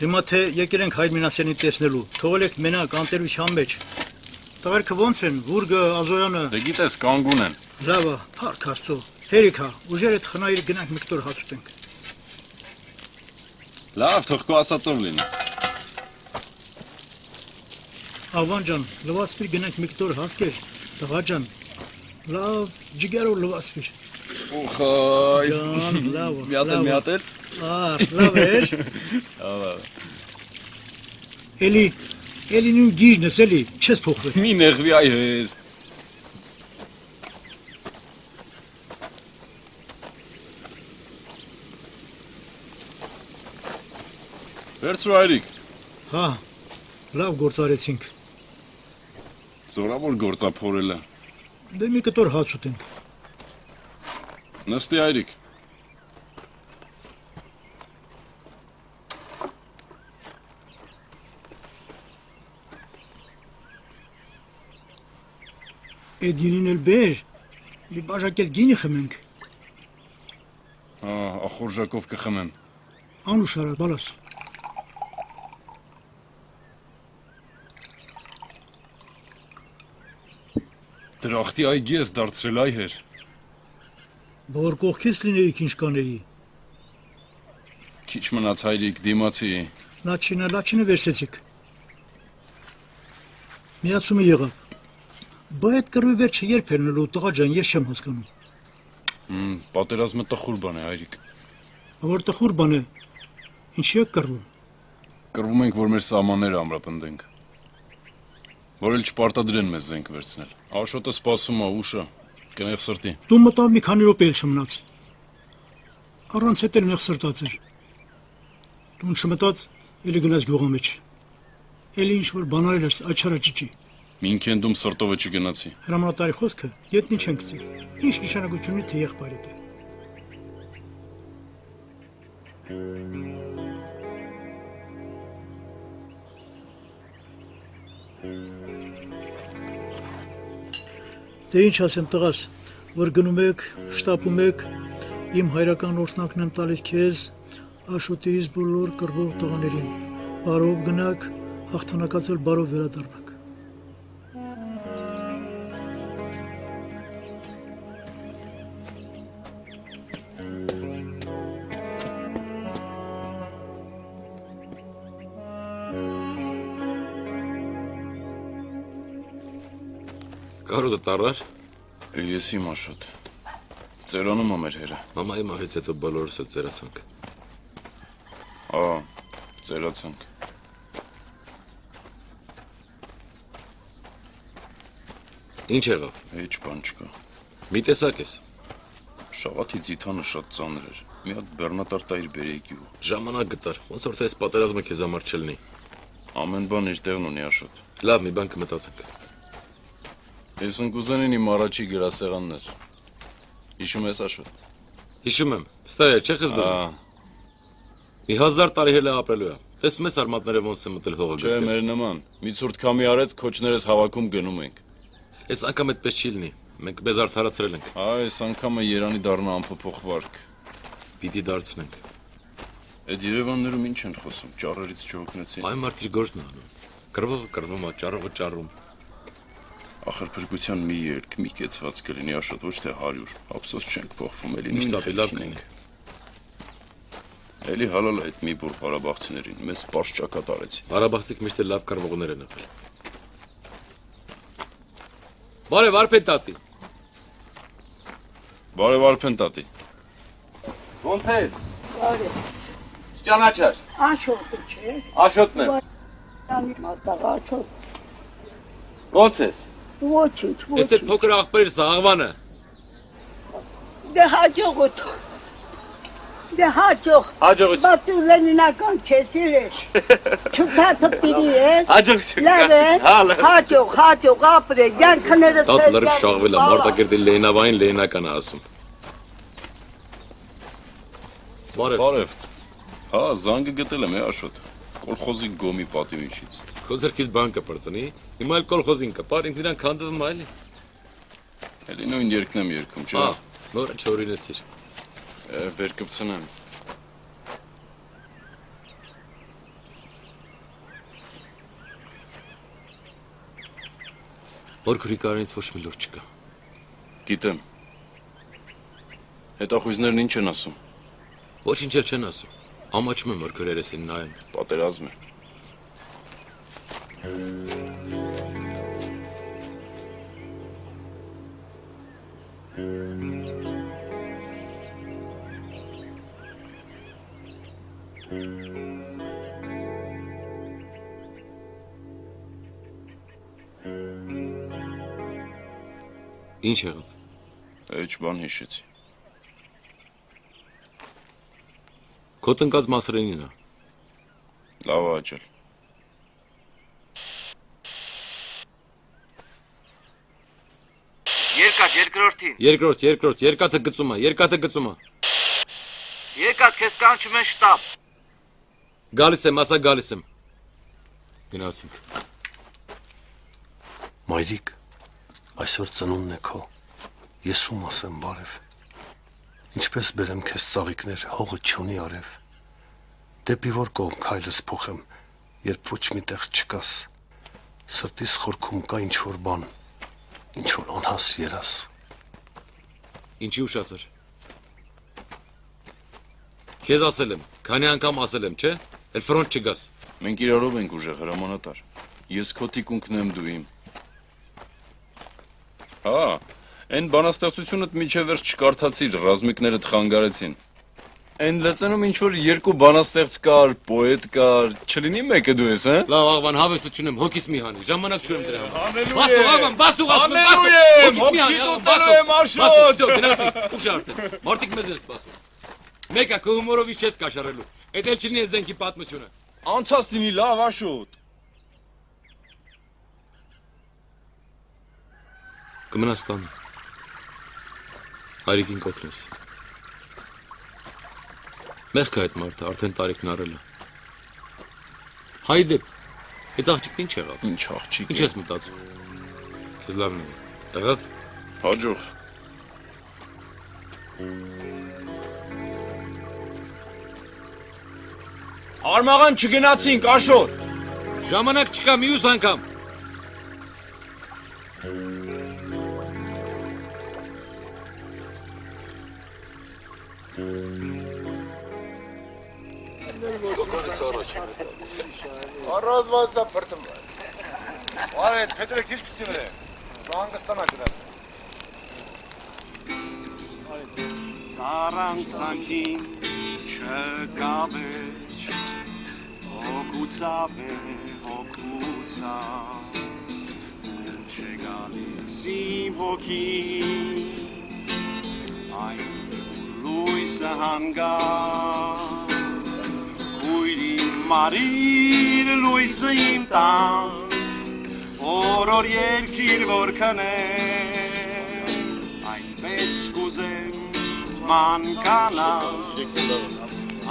Speaker 10: Հիմա թե եկել ենք Հայր Մինասյանին տեսնելու, թողել եք մենակ անտերության մեջ։ Տղերքը ոնց են, Վուրգը, Ազոյանը։
Speaker 14: Դե գիտես, կանգուն են։
Speaker 10: Լավա, փառք Աստծո։ Հերիքա, ուժեր այդ խնայիր գնանք մի կտոր հաց ուտենք։
Speaker 14: Լավ, թող քո ասածով լինի։
Speaker 10: Աղվան ջան, լվացվիր գնանք մի կտոր հաց կեր, տղա ջան, լավ, ջիգարով լվացվիր։
Speaker 14: Ուխայ,
Speaker 10: լավ,
Speaker 14: միատել։
Speaker 10: Լավ էր։
Speaker 14: Լավ։
Speaker 10: Էլի նույն գիժն ես, էլի, չես փոխվել։
Speaker 14: Մի նեղվի այ հեր։ Վերցրու այրիկ։
Speaker 10: Հա, լավ գործ արեցինք։
Speaker 14: Զորավոր գործափորելը։
Speaker 10: Դե մի կտոր հաց ուտենք։
Speaker 14: Նստի այրիկ։
Speaker 10: Այդ գինին էլ բեր, մի բաժակ էլ գինի խմենք։
Speaker 14: Ախորժակով կխմեմ։
Speaker 10: Անուշարար, բալաս։
Speaker 14: Դրախտի այգի ես դարձրել այ հեր։
Speaker 10: Որ կողքից լինեիք ինչ կանեի։
Speaker 14: Քիչ մնաց հայրիկ դիմացի։
Speaker 10: Լաչինը վերսեցիք։ Միացումը եղավ։ Բա այդ կռվի վերջը երբ ելնելու տղա ջան, ես չեմ հասկանում։
Speaker 14: Պատերազմը տխուր բան է հայրիկ։
Speaker 10: Որ տխուր բան է, ինչի եք կռվում։
Speaker 14: Կռվում ենք, որ մեր սահմանները ամրապնդենք։ Որ էլ չպարտադրեն մեզ զենք վերցնել։ Աշոտը սպասում է ուշը, կնեղ սրտի։
Speaker 10: Դու մտավ մի քանի րոպե էլ չմնաց։ Առանց հետ էլ նեղ սրտած էր։ Դու չմտած, էլի գնաց գյուղի մեջ։ Էլի ինչ որ բանարել ես աչարաճիճի։
Speaker 14: Մինքեն դու սրտովը չգնացի։
Speaker 10: Հրամանատարի խոսքը ետնի չեն գցի։ Ինչ նշանակություն ունի թե եղբայրդ է։ Դե ինչ ասեմ տղաս, որ գնում եք, շտապում եք, իմ հայրական օրհնակն եմ տալիս քեզ, Աշոտից բոլոր կռվող տղաներին, բարով գնաք, հաղթանակած էլ բարով վերադառնաք։
Speaker 6: Կարոդը տարար։
Speaker 14: Ես իմ Աշոտ։ Ծերանում ամեր հերը։
Speaker 6: Մամայի մահից հետո բոլորս էլ ծերացանք։
Speaker 14: Ծերացանք։
Speaker 6: Ինչ եղավ։
Speaker 14: Ինչ բան չկա։
Speaker 6: Մի տեսակ ես։
Speaker 14: Շաղաթի ձիթանը շատ ծանր էր։ Մի հատ բեռնատար տայր բերեի գյուղ։
Speaker 6: Ժամանակ գտար։ Ոնց որ թե այս պատերազմը քեզ համար չլինի։
Speaker 14: Ամեն բան իր տեղն ունի Աշոտ։
Speaker 6: Լավ, մի բան կմտածենք։
Speaker 14: Ես ընկուզենին իմ առաջի գրասեղանն էր։ Հիշում ես Աշոտ։
Speaker 6: Հիշում եմ։ Ստայ է, չէ՞ ես բզում։ Մի 1000 տարի հելը ապրելու է։ Տեսնում ես արմատները ոնց են մտել հողը գրկել։
Speaker 14: Չէ, մեր նման։ Մի ցուրտ քամի արեց, քոչներս հավաքում գնում ենք։
Speaker 6: Այս անգամ այդպես չի լինի։ Մենք մեզ արդարացրել ենք։
Speaker 14: Այս անգամը Երանի դառնա անփոփոխ վարք։
Speaker 6: Պիտի դարձնենք։
Speaker 14: Այդ Երևաններում ինչ են խոսում, ճառերից չօգնեցին։
Speaker 6: Այ մարդիկ գործն անում։ Կռվողը կռվում է, ճառողը ճառում։
Speaker 14: Ախր փրկության մի երկ, մի կեցված կլինի Աշոտ, ոչ թե 100։ Ափսոս չենք փոխվում, էլի
Speaker 6: միշտ ավելի լավ կլինի։
Speaker 14: Էլի հալալ է այդ մի բուր Ղարաբաղցիներին, մեզ պարզ ճակատ արեցին։
Speaker 6: Ղարաբաղցիք միշտ լավ կռվողներ են եղել։ Բարև Արփեն տատի։
Speaker 14: Բարև Արփեն տատի։
Speaker 19: Ոնց ես։ Բարև։ Չճանաչար։
Speaker 12: Աշոտը չէ։
Speaker 19: Աշոտն եմ։
Speaker 12: Անի մատաղ Աշոտ։
Speaker 19: Ոնց ես։
Speaker 12: Ոչինչ, ոչինչ։
Speaker 6: Ես էլ փոքր աղբեր սա Աղվանը։
Speaker 12: Դե հաջողոտ։ Դե հաջող։
Speaker 19: Հաջողություն։
Speaker 12: Բայց դու լենինական չես իրեց։ Չուքաթը պիրի ես։
Speaker 19: Հաջողություն։
Speaker 12: Լավ է։ Հաջող, ապրե, յանքները
Speaker 5: Տատ լրիվ շաղվել է, Մարտակերտի Լենավային Լենական է ասում։
Speaker 14: Բարև։ Հա, զանգը գտել եմ, Աշոտ։ Կոլխոզի գոմի պատիվիչից։
Speaker 5: Քո ձեռքից բան կպրծնի, հիմա էլ կոլխոզին կպար, ինքն իրան քանդվում այլի։
Speaker 14: Էլի նույն երգն եմ երգում, չէ՞։
Speaker 5: Հա, նորը չօրինեցիր։
Speaker 14: Վեր կպցնեմ։
Speaker 5: Որ քրիկարից ոչ մի լուր չկա։
Speaker 14: Գիտեմ։ Հետախույզներն ինչ են ասում։
Speaker 5: Ոչինչ էլ չեն ասում։ Ամաչում եմ, որ քրերեսին նայեմ։
Speaker 14: Պատերազմ է։
Speaker 5: Ինչ եղավ։
Speaker 14: Էջ բան հիշեցի։
Speaker 5: Քո տնկած մասրենին է։
Speaker 14: Լավ աճել։
Speaker 15: Երկաթ երկրորդին։
Speaker 5: Երկրորդ, երկաթը գծում է։
Speaker 15: Երկաթ քեզ կանչում են շտաբ։
Speaker 5: Գալիս եմ, ասա գալիս եմ։ Գնացինք։
Speaker 3: Մայրիկ, այսօր ծնունդն է քո, ես ում ասեմ բարև, ինչպես բերեմ քեզ ծաղիկներ, հողը չունի արև, դեպի որ կողմ քայլս փոխեմ, երբ ոչ մի տեղ չկաս, սրտիս խորքում կա ինչ-որ բան, ինչ-որ անհաս երաս։
Speaker 5: Ինչի ուշացար։ Քեզ ասել եմ, քանի անգամ ասել եմ, չէ՞, էլ ֆրոնտ չգաս։
Speaker 14: Մենք իրարով ենք ուժեղ հրամանատար, ես քո թիկունքն եմ դու իմ։ Հա, այն բանաստեղծությունդ միջև վերջ չկարդացիր, ռազմիկներդ խանգարեցին։ Այն լծենում ինչ-որ երկու բանաստեղծ կար, պոետ կար, չլինի մեկը դու ես, հա?
Speaker 5: Լավ, աղվան, հավեսը չունեմ, հոգիս մի հանի, ժամանակ չունեմ դրա համար։ Մարդիկ մեզ են սպասում։ Մեկը քո հումորով ինչ չես կաշառելու։ Էդ էլ չլինի զենքի պատմությունը։
Speaker 14: Անցած դինի լավ, Աշոտ։
Speaker 5: Կմնաս տանը։ Հայրիկին կօգնես։ Մեղք է այդ մարդը, արդեն տարիքն առել է։ Հայդեպ, այդ աղջիկն ինչ եղավ։
Speaker 14: Ինչ աղջիկ։
Speaker 5: Ինչ ես մտածում։ Քեզ լավն է։ Եղավ։
Speaker 14: Հաջող։
Speaker 19: Արմաղան չգնացինք, Աշոտ։
Speaker 5: Ժամանակ չկա, մյուս անգամ։
Speaker 15: Առազվացա փրտում։ Արեդ, Պետրը քիչ գցին է։ Հանգստանա գնա։
Speaker 13: Սարանցանքին չկավեջ, հոգուցավ է, հոգուցավ, չգալիս իմ հոգին, այնտեղ լույսը հանգա, Ույրին մարիր լույսը իմ տան, օրոր երկիր որ քնեմ, այնպես կուզեմ մանկանալ,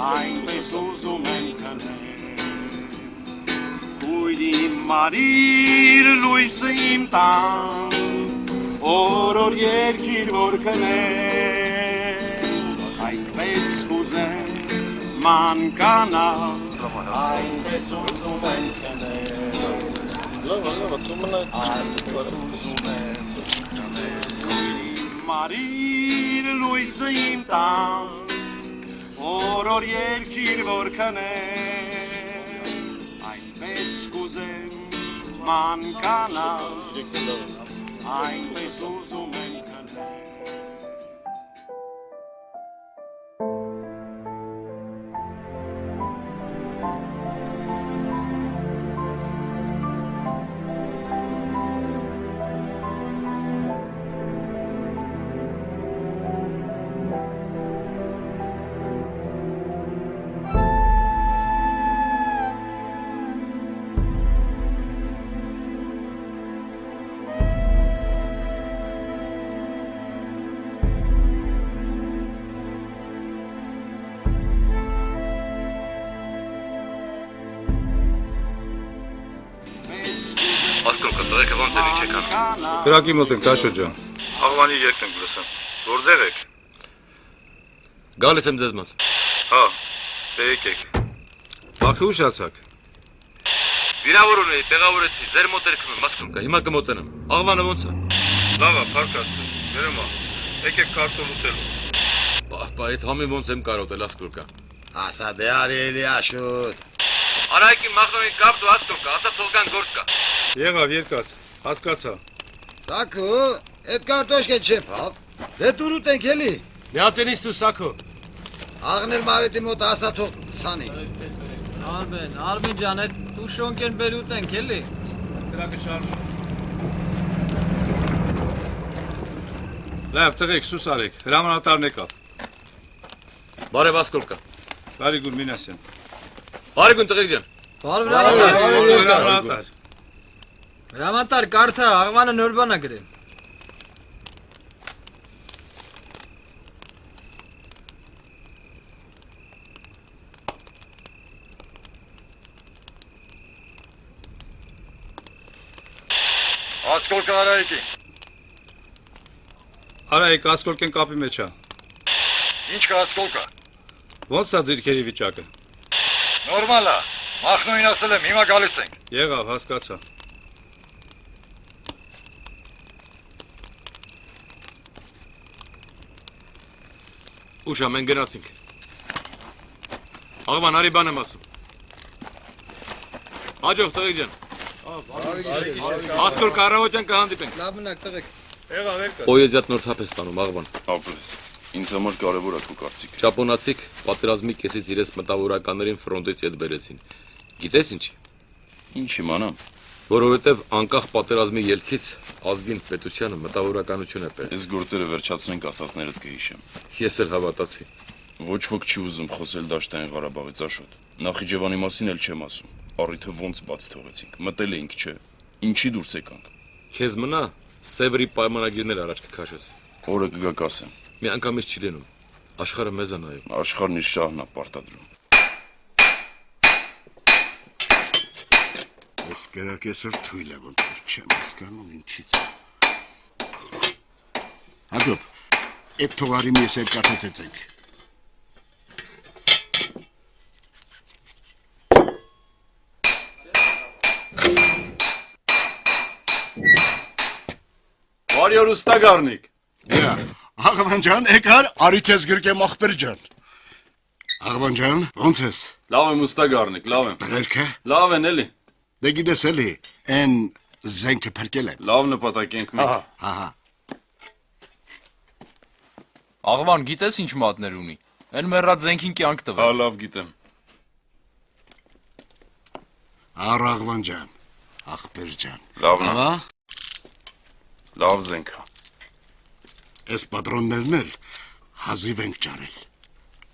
Speaker 13: այնպես ուզում եմ քնել, Ույրին մարիր լույսը իմ տան, օրոր երկիր որ քնեմ, այնպես կուզեմ մանկանալ, այնպես ուզում եմ քնել, այնպես ուզում եմ քնել, Մարիր լույսը իմ տան, օրոր երկիր որ քնեմ, այնպես կուզեմ մանկանալ, այնպես ուզում եմ քնել,
Speaker 6: Ասկրոկը տղեկը ոնց է ինչ եկան։
Speaker 19: Կրակի մոտ ենք Տաշո ջան։ Աղվանի երթ ենք լսում։ Որտեղ եք։
Speaker 6: Գալիս եմ ձեզ մոտ։
Speaker 19: Հա, դե եկեք։ Բախի ուշացաք։
Speaker 6: Վիրավոր ունեի, տեղավորեցի, ձեր մոտ երգում եմ, Ասկրոկը, հիմա կմոտենամ։ Աղվանը ոնց է։
Speaker 19: Լավ է, փառք Աստծո։ Վերում ա։ Եկեք կարտոլ ուտելու։
Speaker 6: Պահ, այդ համին ոնց եմ կարոտել Ասկրոկը։
Speaker 2: Ասա դե արի էլի աշուտ։
Speaker 6: Արայքի մախնոյին կապ դու Ասկրոկը, ասա թողկան գործ կա։
Speaker 19: Եղավ երկած, հասկացա։
Speaker 2: Սակո, այդ կարտոշկը չէ փավ։ Դե դու ուտենք էլի։
Speaker 3: Միատենից դու Սակո։
Speaker 2: Աղներ մարետի մոտ ասա թող ցանի։
Speaker 8: Արմեն ջան, այդ դու շոնքեն բեր ուտենք էլի։
Speaker 19: Կրակը շարժ։ Լավ, տղեկ, սուս արեք, հրամանատարն եկավ։
Speaker 6: Բարև Ասկրոկը։
Speaker 19: Բարիգուն Մինասյան։
Speaker 6: Բարիգուն տղեկ ջան։
Speaker 8: Բարև հրամանատար։ Հրամանատար կարթա, աղվանը նոր բան ա գրել։
Speaker 4: Ասկոլկը Արայիկի։
Speaker 19: Արայիկ, Ասկոլկեն կապի մեջ է։
Speaker 4: Ինչ կա Ասկոլկը։
Speaker 19: Ոնց է դիրքերի վիճակը։
Speaker 4: Նորմալ է։ Մախնոյին ասել եմ, հիմա գալիս ենք։
Speaker 19: Եղավ, հասկացա։
Speaker 6: Ուշա, մենք գնացինք։ Աղվան, արի բան եմ ասում։ Հաջող տղեկ ջան։ Ասկրոկը առավոտյան կհանդիպենք։
Speaker 8: Լավ մնաք տղեկ։
Speaker 19: Եղավ երկած։
Speaker 6: Պոեզիատ նոր թափ է ստանում Աղվան։
Speaker 14: Ապրես։ Ինձ համար կարևոր է քո կարծիքը։
Speaker 6: Ճապոնացիք պատերազմի կեսից իրենց մտավորականներին ֆրոնտից ետ բերեցին։ Գիտես ինչի։
Speaker 14: Ինչ իմանամ։
Speaker 6: Որովհետև անկախ պատերազմի ելքից ազգին պետությանը մտավորականություն է պետք։
Speaker 14: Այս գործերը վերջացնենք ասածներդ կհիշեմ։
Speaker 6: Ես էլ հավատացի։
Speaker 14: Ոչ ոք չի ուզում խոսել Դաշտային Ղարաբաղից Աշոտ։ Նախիջևանի մասին էլ չեմ ասում։ Առիթը ոնց բաց թողեցինք։ Մտել էինք, չէ։ Ինչի դուրս եկանք։
Speaker 6: Քեզ մնա Սևրի պայմանագիրներ առաջ կքաշես։
Speaker 14: Օրը կգա կասեմ։
Speaker 6: Մի անգամից չի լինում։ Աշխարհը մեզ է նայում։
Speaker 14: Աշխարհն իր շահն է պարտադրում։
Speaker 17: Ես կրակեսր թույլ եմ, ոնց որ չեմ հասկանում ինչից է։ Հաջոբ, այդ թողարի մի ես էլ կաթեցեցենք։
Speaker 14: Բարի օր ուստա Գառնիկ։
Speaker 17: Աղվան ջան, եկար, արի քեզ գրկեմ ախպեր ջան։ Աղվան ջան, ոնց ես։
Speaker 14: Լավ եմ ուստա Գառնիկ, լավ եմ։
Speaker 17: Տղերքը։
Speaker 14: Լավ են էլի։
Speaker 17: Դե գիտես էլի, այն զենքը փրկել են։
Speaker 14: Լավ նպատակ ենք մենք։
Speaker 17: Ահա։
Speaker 7: Աղվան, գիտես ինչ մատներ ունի։ Այն մեռած զենքին կյանք տվեց։
Speaker 14: Հա, լավ գիտեմ։
Speaker 17: Առ Աղվան ջան, ախպեր ջան։
Speaker 14: Լավն է։ Լավ զենք է։
Speaker 17: Այս պատրոններն էլ հազիվ ենք ճարել։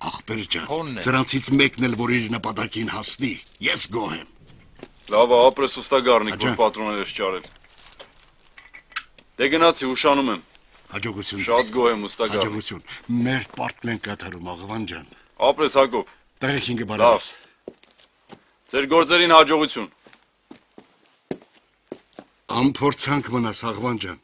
Speaker 17: Ախպեր ջան,
Speaker 7: Քոնն է։
Speaker 17: սրանցից մեկն էլ որ իր նպատակին հասնի, ես գոհ եմ։
Speaker 14: Լավ է, ապրես ուստա Գառնիկ, որ պատրոներ ես ճարել։ Դե գնացի, ուշանում եմ։
Speaker 17: Հաջողություն։
Speaker 14: Շատ գոհ եմ ուստա Գառնիկ։
Speaker 17: Հաջողություն։ Մեր պարտքն են կատարում Աղվան ջան։
Speaker 14: Ապրես Հակոբ։
Speaker 17: Տղեքինը
Speaker 14: Լավ։
Speaker 17: բարևս։
Speaker 14: Ձեր գործերին հաջողություն։
Speaker 17: Ամփորձանք մնաս Աղվան ջան։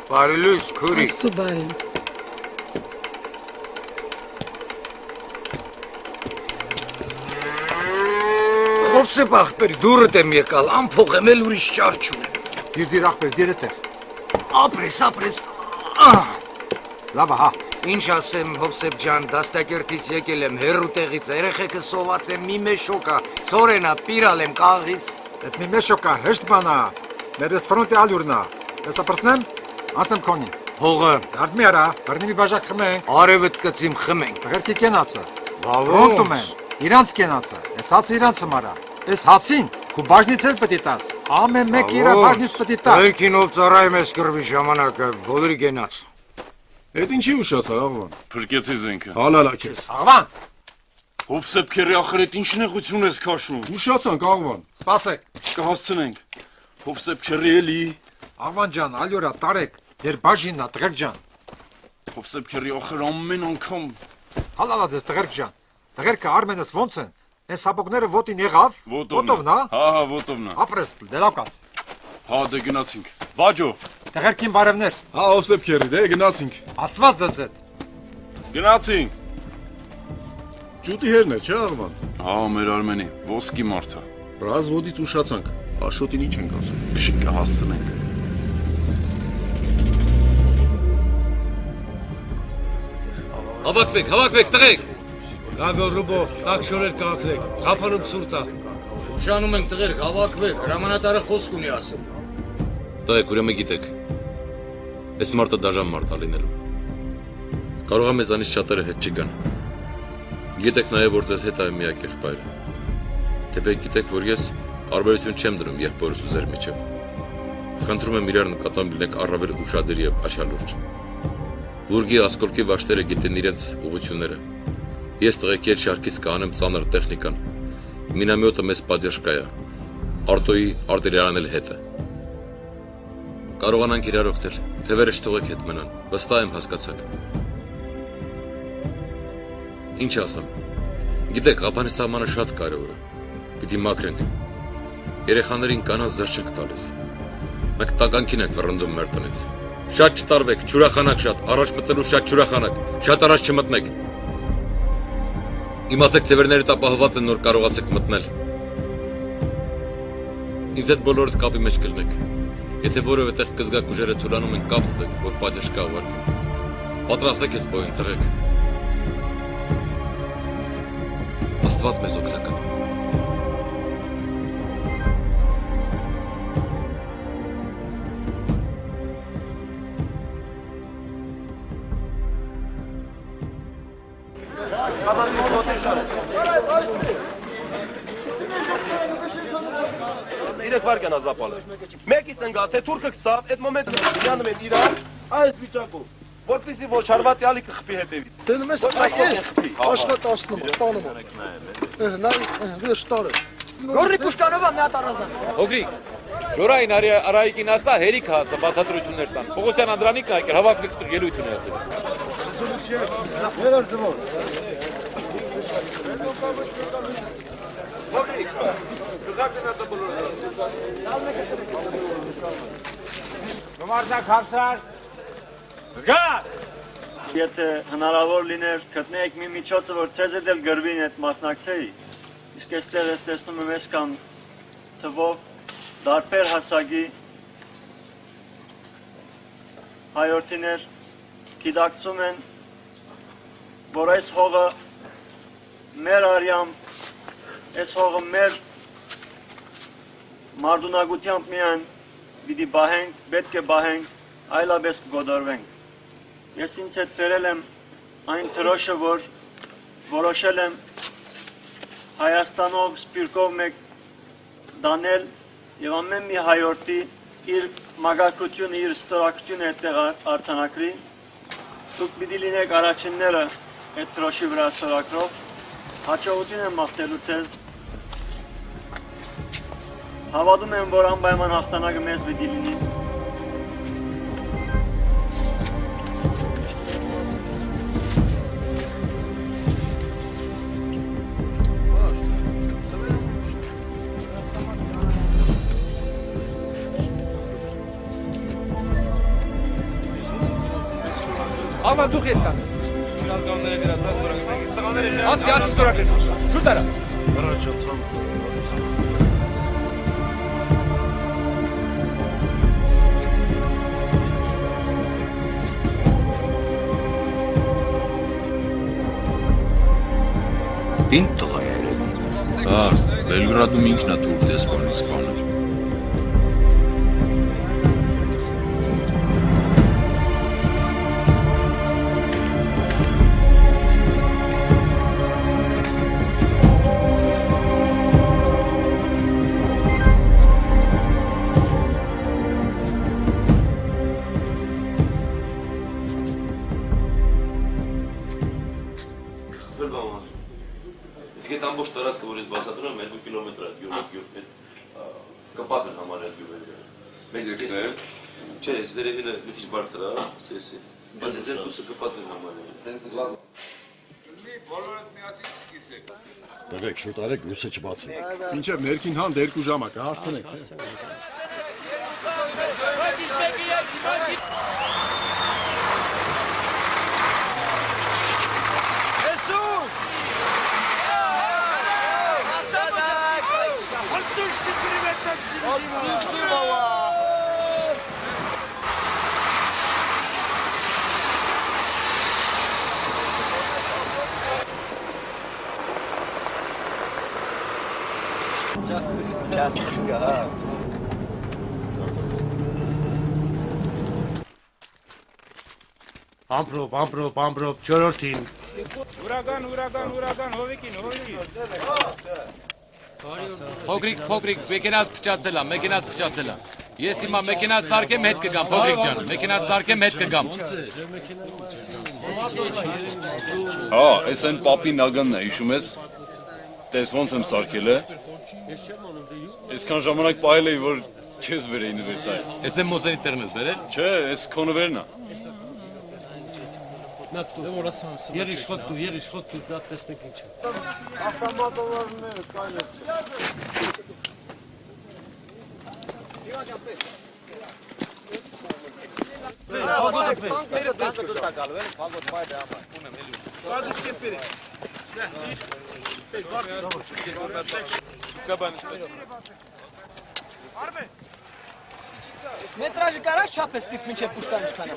Speaker 21: Բարի լույս, քուրի։
Speaker 12: Աստծո բարի։
Speaker 21: Հովսեփ ախպեր, դուրդ եմ եկալ, ամփող եմ էլ ուրիշ ճար չունեմ։
Speaker 23: Դիր ախպեր, դիրը տեղ։
Speaker 21: Ապրես։
Speaker 23: Լավ, հա։
Speaker 21: Ինչ ասեմ, Հովսեփ ջան, դաստակերտից եկել եմ, հերու տեղից, երեխեքը սոված եմ, մի մեշոկա, ծորենա, պիրալ եմ, կաղիս։
Speaker 23: Այդ մի մեշոկա, հեշտ բանա, ներես ֆրոնտի ալյուրնա, ես ապրսնեմ, ասեմ կոնի։
Speaker 21: Հողը։
Speaker 23: Արդմի արա, բրնի մի բաժակ խմենք։
Speaker 21: Արևդ կծիմ խմենք։
Speaker 23: Տղերքի կենացը։
Speaker 21: Բավոց։
Speaker 23: Ֆրոնտում են, իրանց կենացը, ես հացը իրանց հմարա, ես հացին, քու բաժնից էլ պտի տաս, ամեն մեկ իրա բաժնից պտի տաս։
Speaker 21: Տղերքին ով ծառայում ես կրվի ժամանակը, բոլորի գենաց։
Speaker 3: Այդ ինչի ուշացար Աղվան։
Speaker 14: Փրկեցի զենքը։
Speaker 3: Հալալա քեզ։
Speaker 23: Աղվան։
Speaker 14: Հովսեփ քերի ախրետ ինչ նեղություն ես քաշում։
Speaker 23: Ուշացանք աղվան։ Սպասեք։
Speaker 14: Կհասցնենք։ Հովսեփ քերի էլի։
Speaker 23: Աղվան ջան, ալյորա, տարեք, ձեր բաժինն է, տղերք ջան։
Speaker 14: Հովսեփ քերի ախր ամեն անգամ։
Speaker 23: Հալալա ձեզ տղերք ջան։ Տղերքը Արմենս ոնց են։ Այս սապոգները ոտին եղավ։ Ոտովն է։
Speaker 14: Հա, ոտովն է։
Speaker 23: Ապրես, դե լավ կաց։
Speaker 14: Հա, դե գնացինք։ Վաջո։
Speaker 23: Տղերքին բարևներ։ Հա, Հովսեփ քերի, դե գնացինք։ Աստված ձեզ հետ։
Speaker 14: Գնացինք։
Speaker 23: Ջուտի հերն է, չէ աղվան։
Speaker 14: Հա, մեր Արմենի, ոսկի մարդը։
Speaker 23: Ռազվոդից ուշացանք։ Աշոտին ինչ ենք ասել։
Speaker 14: Քշիկ կհասցնենք։
Speaker 6: Հավաքվեք, հավաքվեք, տղեկ։
Speaker 3: Գագո Ռուբո, տակ շորեր կհակրեք, խափանում ցուրտա։
Speaker 21: Ուշանում ենք տղերք, հավաքվեք, հրամանատարը խոսք ունի ասում։
Speaker 6: Տղեկ, ուրեմն գիտեք, այս մարդը դաժան մարդ է լինելու։ Կարող է մեզանից շատերը հետ չգան։ Գիտեք նաև, որ ձեզ հետ է միակ եղբայրը։ Թեպետ գիտեք, որ ես տարբերություն չեմ դնում եղբորս ու ձեր միջև։ Խնդրում եմ իրար նկատմամբ լինեք առավել ուշադիր եւ աչալուրջ։ Վուրգի ասկոլկի վաշտերը գիտեն իրենց ուղղությունները։ Ես տղեկի հետ շարքից կանեմ ծանր տեխնիկան։ Մինամյոտը մեզ պատժկա է։ Արտոյի արտիլերիան էլ հետ է։ Կարողանանք իրար օգնել։ Թևերը չթողեք հետ մնան։ Վստահ եմ հասկացաք։ Ինչ ասեմ։ Գիտեք, ղապանի սահմանը շատ կարևոր է։ Պիտի մաքրենք։ Երեխաներին կանանց զր չենք տալիս։ Մենք տականքին ենք վռնդում մեր տնից։ Շատ չտարվեք, չուրախանաք շատ, առաջ մտնելու շատ չուրախանաք, շատ առաջ չմտնեք։ Իմացեք թևերներդ ապահովված են, նոր կարողացեք մտնել։ Ինձ հետ բոլորդ կապի մեջ կլինեք։ Եթե որևէ տեղ կզգաք ուժերը թուլանում են, կապ տվեք, որ պատժկա ուղարկեն։ Պատրաստեք ես բոյին, տղեկ։ Աստված մեզ օգնական։
Speaker 1: Իրեք վարկան ազապալը։ Մեկից ընկա, թե թուրքը կծավ, այդ մոմենտը միանում են իրար, այս վիճակով, որպեսզի ոչ հարվածի ալիքը խփի հետևից։
Speaker 9: Դնում ես այս աշխատացնում, տանում։ Նա վեշտարը։
Speaker 18: Գորի Պուշկանովա մի հատ առանձնա։
Speaker 19: Հոգրիկ, Ժորային Արայիկին ասա, հերիք հասա, բացատրություններ տան։ Պողոսյան Անդրանիկն ակեր, հավաքվեք ստր ելույթ ունի ասել։
Speaker 9: Երար զվոր։
Speaker 19: Հոգրիկ, դուքակնացա բոլորը։
Speaker 18: Գումարդակ հավսար։ Զգար։
Speaker 20: Եթե հնարավոր լիներ գտնեիք մի միջոցը, որ ցեզ էլ գրվին այդ մասնակցեի, իսկ այստեղ ես տեսնում եմ այսքան թվով դարբեր հասակի հայորդիներ գիտակցում են, որ այս հողը մեր արյամբ, այս հողը մեր մարդունակությամբ միայն պիտի բահենք, պետք է բահենք, այլապես կգոդորվենք։ Ես ինձ հետ բերել եմ այն թրոշը, որ որոշել եմ Հայաստանով սպիրկով մեկ դանել եւ ամեն մի հայորդի իր մագարկությունը, իր ստորակությունը այդտեղ արձանագրի։ Դուք պիտի լինեք առաջինները այդ թրոշի վրա ստորագրով։ Հաջողություն եմ մաղթելու ձեզ։ Հավատում եմ, որ անպայման հաղթանակը մեզ պիտի լինի։
Speaker 18: Աղվան դուխ ես կան։
Speaker 19: Շնալկանները գրացած ստորագրեք, տղաները
Speaker 18: Հացի ստորագրեք։ Շուտ արա։
Speaker 23: Առաջացան։
Speaker 5: Ինչ տղա է երևում։ Հա, Բելգրադում ինքն է թուրք դեսպանին սպանել։
Speaker 6: ամբողջ տարածքը, որ ես բացատրում եմ, 2 կիլոմետր է գյուղ հետ կպած են համարյա գյուղերը։ Մեկ եկել։ Չէ, ես վերևինը մի քիչ բարձր է, սեսի։ Բայց այս երկուսը կպած են համարյա։
Speaker 14: Բոլորդ միասին կիսեք։
Speaker 17: Տղեկ, շուտ արեք, լույսը չբացվի։ Մինչև ներքին հան 2 ժամ է, կհասցնենք։
Speaker 19: Ամպրոպ, չորորդին։ Ուրագան, հովիկին։
Speaker 5: Փոքրիկ, մեքենաս փչացել է։ Ես հիմա մեքենաս սարքեմ հետ կգամ, փոքրիկ ջան, մեքենաս սարքեմ հետ կգամ։
Speaker 14: Հա, այս այն պապի նագանն է, հիշում ես։ Տես ոնց եմ սարքել է։ Այսքան ժամանակ պահել էի, որ քեզ վերեի նվեր տայ։
Speaker 5: Ես եմ Մոզենի տեղն ես բերել։
Speaker 14: Չէ, այս քո նվերն է։
Speaker 18: Երիշխոտ դու, դա տեսնենք ինչ է։
Speaker 9: Ավտոմատավորները կայլեց։
Speaker 18: Մետրաժը կարաս չափես ստից մինչև պուշտան իշխանա։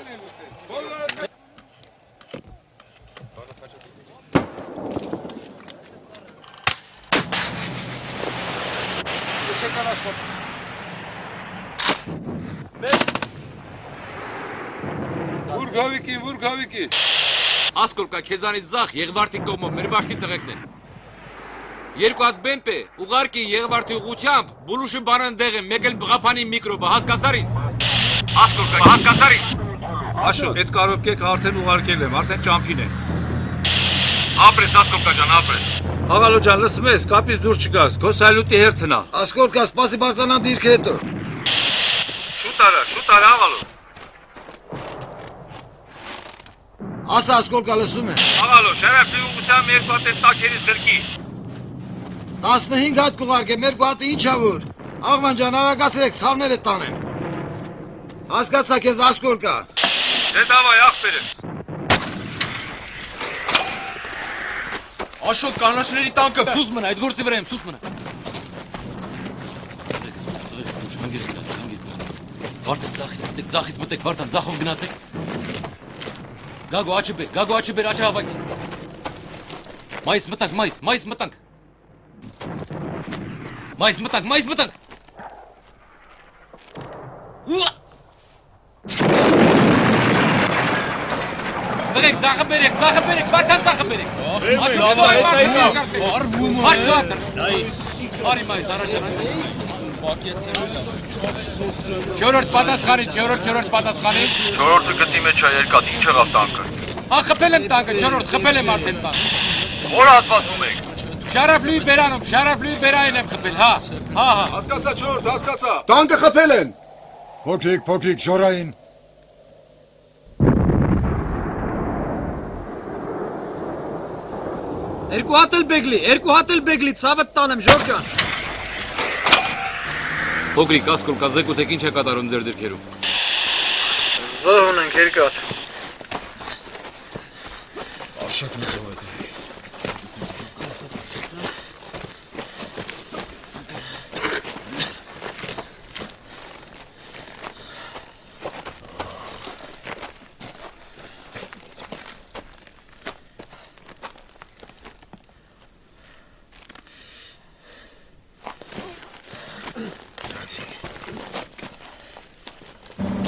Speaker 18: Շեկան աշխատ։
Speaker 19: Վուր գավիկի։
Speaker 5: Ասկոլկա քեզանից ձախ Եղվարդի կողմով մեր վաշտի տղեկն են։ Երկու հատ բեմպ է, ուղարկի Եղվարդի ուղությամբ, բուլուշի բանան դեղ են, մեկ էլ բղապանի միկրոբը, հասկացար ինձ։ Ասկոլկա, հասկացար ինձ։
Speaker 19: Աշո, այդ կարոպկեքը արդեն ուղարկել եմ, արդեն ճամփին են։
Speaker 5: Ապրես, Ասկոլկա ջան, ապրես։
Speaker 19: Աղալո ջան, լսում ես, կապից դուրս չգաս, քո սայլուտի հերթն է։
Speaker 2: Ասկոլկա, սպասի բարձրանամ դիրքը հետո։
Speaker 19: Շուտ արա, աղալո։
Speaker 2: Ասա Ասկոլկա, լսում է։
Speaker 19: Աղալո, շարապի ուղղությամբ երկու հատ տակերից գրկի։
Speaker 2: 15 հատ կուղարկեմ, երկու հատը ինչ ա որ։ Աղման ջան, արագացրեք, ցավները տանեմ։ Հասկացա քեզ Ասկոլկա։
Speaker 19: Դե դավայ, աղբերս։
Speaker 5: Աշոտ կանաչների տանկը, սուս մնա, այդ գործի վրա եմ, սուս մնա։ Տղեկ, հանգիստ գնացեք։ Վարդան, ձախից մտեք, Վարդան, ձախով գնացեք։ Գագո, աչը բեր, աչը հավաքի։ Մայիս մտանք։ Մայիս մտանք։ Տղեկ, ձախը բերեք, Վարդան, ձախը բերեք։ Մարդ զոհատր։ Արի մայիս, առաջանք։ Չորորդ պատասխանի։
Speaker 14: Չորորդը գծի մեջ է երկաթ, ինչ եղավ տանկը։
Speaker 5: Հա, խփել եմ տանկը, չորորդ, խփել եմ արդեն տանկը։
Speaker 14: Որ հատվածում եք։
Speaker 5: Շարավլուի բերային եմ խփել, հա։
Speaker 17: Հասկացա, չորորդ, հասկացա։ Տանկը խփել են։ Փոքրիկ, ժորային։
Speaker 18: Երկու հատ էլ բեգլի, ցավը տանեմ, Ժոր ջան։
Speaker 5: Փոքրիկ, Ասկոլկա, զեկուցեք ինչ է կատարում ձեր դիրքերում։
Speaker 20: Զոհ ունենք երկաթ։
Speaker 7: Արշակն է զոհ է։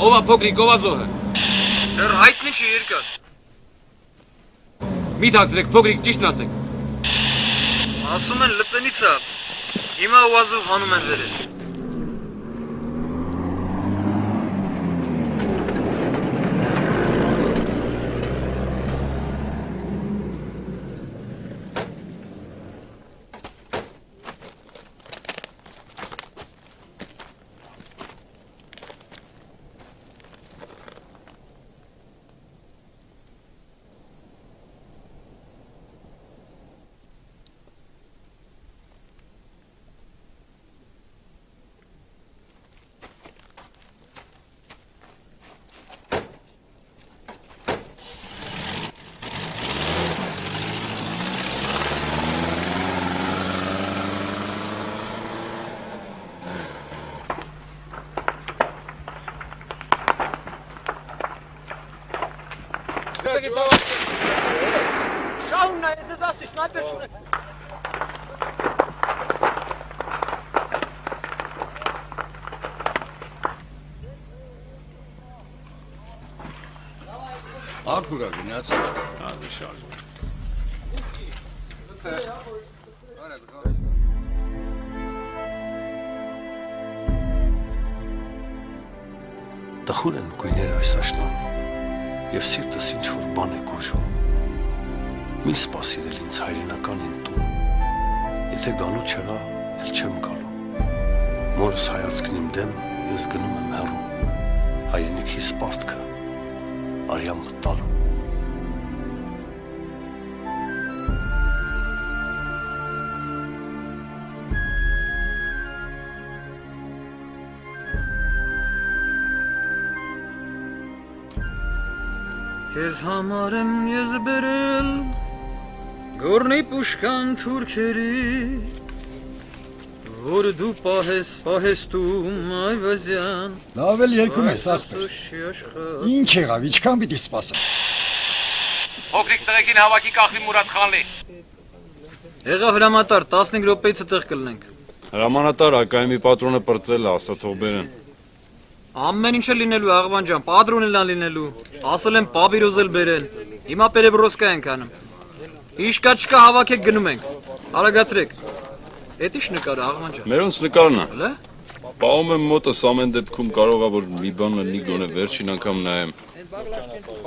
Speaker 5: Ով է փոքրիկ, ով է զոհը։
Speaker 20: Դեռ հայտնի չի երկաթ։
Speaker 5: Մի թաքցրեք, փոքրիկ, ճիշտն ասեք։
Speaker 20: Ասում են լծենից է։ Հիմա ուազով հանում են վերել։
Speaker 8: Շահումն է, ես ասի, սնայպեր չունեք։
Speaker 11: Ակուրա գնացել։
Speaker 14: Ահա շարժ։
Speaker 3: Տխուր են գույները այս աշնան, և սիրտս ինչ-որ բան է գոժում։ Մի սպասիր էլ ինձ հայրենականին տուն, եթե գալու չեղա, էլ չեմ գալու։ Մորս հայացքն իմ դեմ, ես գնում եմ հեռու, հայրենիքի սպարտքը, արյամ մտալու։
Speaker 8: Քեզ համար եմ ես բերել գորնի պուշկան թուրքերի, որ դու պահեստում այվազյան։
Speaker 17: Լավ էլ երգում ես, ախպեր։ Ինչ եղավ, ինչքան պիտի սպասեմ։
Speaker 19: Փոքրիկ տղեկին հավաքի կախվի Մուրադ խանլի։
Speaker 8: Եղավ հրամատար, 15 րոպեից այդտեղ կլնենք։
Speaker 14: Հրամանատար ակայմի պատրոնը պրծել է, ասա թող բերեն։
Speaker 8: Ամեն ինչ է լինելու աղվան ջան, պատրոն էլ լինելու։ Ասել եմ պաբիրոզել բերեն։ Հիմա պերեբրոսկա ենք անում։ Իշկա չկա հավաքեք գնում ենք։ Արագացրեք։ Էդ ինչ նկարը աղվան ջան։
Speaker 14: Մերոնց նկարն է։
Speaker 8: Հələ։
Speaker 14: Պահում եմ մոտս ամեն դեպքում կարող է որ մի բան լինի գոնե վերջին անգամ նայեմ։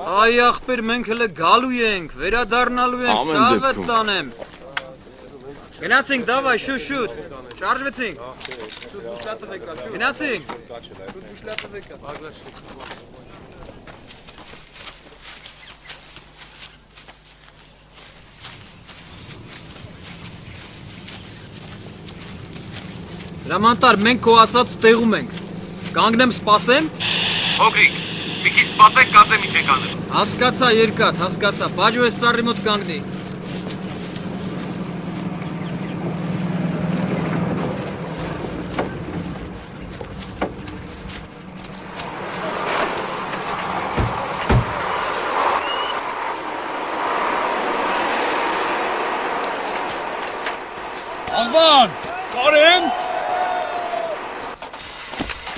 Speaker 8: Այ ախպեր, մենք հələ գալու ենք, վերադառնալու ենք, ցավը տանեմ։ Գնացինք, դավայ, շուտ, շարժվեցինք։ Գնացինք։ Հրամանտար, մենք կոացած տեղում ենք։ Կանգնեմ սպասեմ։
Speaker 19: Փոքրիկ, մի քիչ սպասեք, կասեմ ինչ եք անել։
Speaker 8: Հասկացա, երկաթ, հասկացա։ Բաջո ես ծառի մոտ կանգնի։
Speaker 14: Աղվան, Կարեն։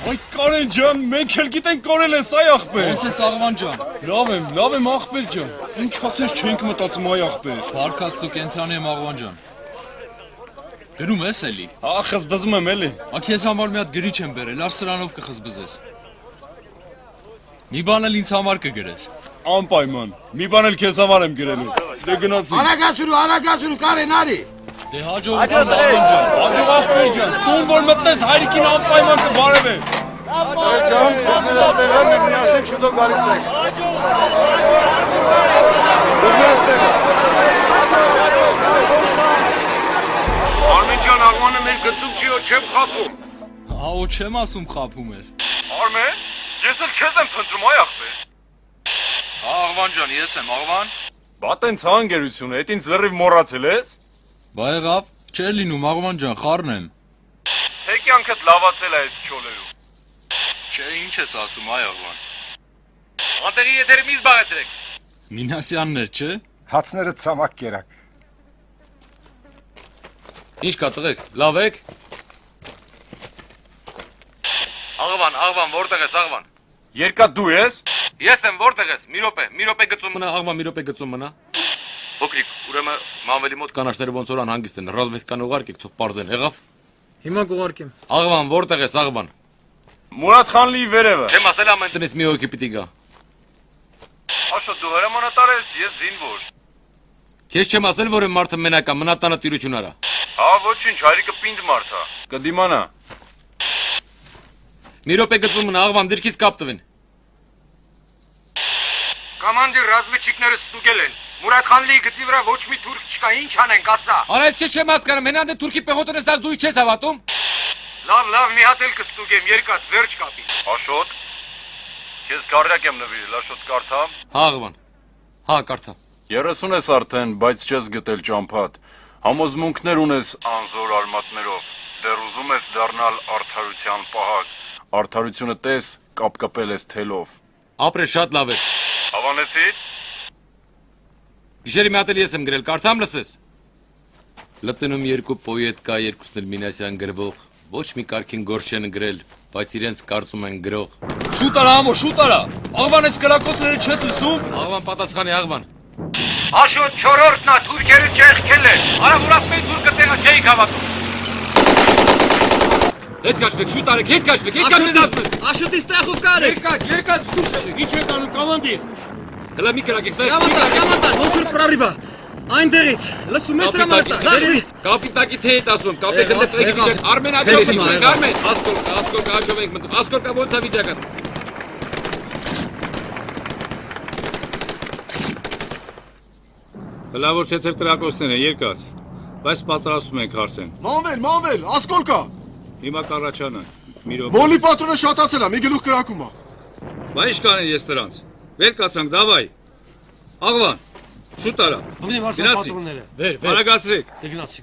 Speaker 14: Այ Կարեն ջան, մենք էլ գիտենք կորել ես այ ախպեր։
Speaker 7: Ոնց ես Աղվան ջան։
Speaker 14: Լավ եմ ախպեր ջան։ Ինչ ասես չենք մտածում այ ախպեր։
Speaker 7: Բարքաստու կենթանի եմ Աղվան ջան։ Գրում ես էլի։
Speaker 14: Խզբզում եմ էլի։
Speaker 7: Ա քեզ համար մի հատ գրիչ եմ բերել, ար սրանով կխզբզես։ Մի բան էլ ինձ համար կգրես։
Speaker 14: Անպայման։ Մի բան էլ քեզ համար եմ գրելու։ Դե գնացի։
Speaker 2: Արագացրու, Կարեն, արի։
Speaker 7: Դե հաջողություն Աղվան ջան։
Speaker 14: Հաջող ախպեր ջան, տուն որ մտնես հայրիկին անպայման կբարևես։
Speaker 9: Ջան, դեղան մենք միացնենք շուտով գալիս ենք։
Speaker 19: Արմեն ջան, Աղվանը մեր գծուկ չի, որ չեմ խափում։
Speaker 7: Հա, ու չեմ ասում խափում ես։
Speaker 19: Արմեն, ես էլ քեզ եմ փնտրում այ ախպեր։
Speaker 7: Աղվան ջան, ես եմ Աղվան։
Speaker 14: Բա տենց հանգերությունը, այդ ինձ լրիվ մոռացել ես։
Speaker 7: Բա եղավ, չէր լինում Աղվան ջան, խառն եմ։
Speaker 14: Թե կյանքդ լավացել է այդ չոլերով։
Speaker 7: Չէ, ինչ ես ասում այ Աղվան։
Speaker 19: Անտեղի եթերը մի զբաղեցրեք։
Speaker 7: Մինասյաններ, չէ։
Speaker 23: Հացները ցամաք կերակ։
Speaker 6: Ինչ կա տղեկ, լավ եք։
Speaker 19: Աղվան, որտեղ ես Աղվան։
Speaker 14: Երկա դու ես։
Speaker 19: Ես եմ, որտեղ ես։ Մի րոպե գծում
Speaker 6: Մնա Աղվան, մի րոպե գծում մնա։
Speaker 19: Փոքրիկ, ուրեմն մամելի մոտ
Speaker 6: Կանաչները ոնց որ անհանգիստ են, ռազմետկան ուղարկեք, թող պարզեն, եղավ։
Speaker 8: Հիմա կուղարկեմ։
Speaker 6: Աղվան, որտեղ ես Աղվան։
Speaker 14: Մուրադ խանլիի վերևը։
Speaker 19: Չեմ ասել ամեն
Speaker 6: տնից մի հոգի պիտի գա։
Speaker 14: Աշո դու հրամանատար ես, ես զինվոր։
Speaker 6: Քեզ չեմ ասել, որ մարդը մենակ է, մնա տանը տիրություն արա։
Speaker 14: Հա, ոչինչ, հայրիկը պինդ մարդ է։ Կդիմանա։
Speaker 6: Մի րոպե գծում մնա, Աղվան, դիրքից կապ տվին։
Speaker 19: Կոմանդիր ռազմիչիկները ստուգել են։ Մուրադ խանլիի գծի վրա ոչ մի թուրք չկա, ինչ անենք, ասա։
Speaker 6: Արա, ես քեզ չեմ հասկանում, հենան դե թուրքի պեխոտն ես դու չես հավատում։
Speaker 19: Լավ, մի հատ էլ կստուգեմ, երկաթ, վերջ կապի։
Speaker 14: Աշոտ։ Քեզ կարդակ եմ նվիրել, Աշոտ կարդամ։
Speaker 6: Հա, Աղվան։ Հա, կարդա։
Speaker 14: 30 ես արդեն, բայց չես գտել ճամփատ։ Համոզմունքներ ունես անզոր արմատներով։ Դեռ ուզում ես դառնալ արդարության պահակ։ Արդարությունը տես, կապկպել ես թելով։
Speaker 6: Ապրես շատ լավ է։
Speaker 14: Հավանեցի՞ր։
Speaker 6: Գիշերի մի հատ էլ ես եմ գրել, կարդամ լսես։ Լծնում երկու պոետ կա, երկուսն էլ Մինասյան գրվող, ոչ մի կարգին գործ չեն գրել, բայց իրենց կարծում են գրող։
Speaker 7: Շուտ արա, ամո, շուտ արա։ Աղվան այս կրակոցները չես լսում։
Speaker 6: Աղվան պատասխանի Աղվան։
Speaker 19: Աշոտ 4-րդն է, թուրքերը չեղքել են։ Արա որ ասում են թուրքը տեղը չէիք հավատում։
Speaker 6: Հետ կաշվեք, շուտ արեք, հետ կաշվեք, հետ կաշվեք ասում եմ։
Speaker 18: Աշոտի ստեղով կարեք։
Speaker 7: Երկած զգուշ եղեք։ Ինչ եք անում, կոմանդիր։
Speaker 6: Հələ մի կրակեք,
Speaker 18: Կամատար, ոնց որ պրարիվա։ Այնտեղից, լսում ես հրամարտա, գարվից։
Speaker 6: Կապիտակի թե հետ ասում եմ, կապիտակի հետ եք վիճակ, Արմեն աչով եք, Արմեն, ասկոլկա աչով եք մտնում, ասկոլկա ոնց է վիճակը։
Speaker 19: Հələ որ թեթև կրակոցներ են, երկած, բայց պատրաստում ենք արդեն։
Speaker 17: Մանվել, ասկոլկա։
Speaker 19: Հիմա կառաջանը, մի րոպե։
Speaker 17: Մոլի պատրոնը շատացել է, մի գլուխ կրակում է։
Speaker 19: Բա ինչ կանեն ես դրանց։ Վեր կացանք, դավայ։ Աղվան, շուտ արա։ Գնացի։
Speaker 3: Վեր։
Speaker 19: Արագացրեք։
Speaker 3: Դե գնացի։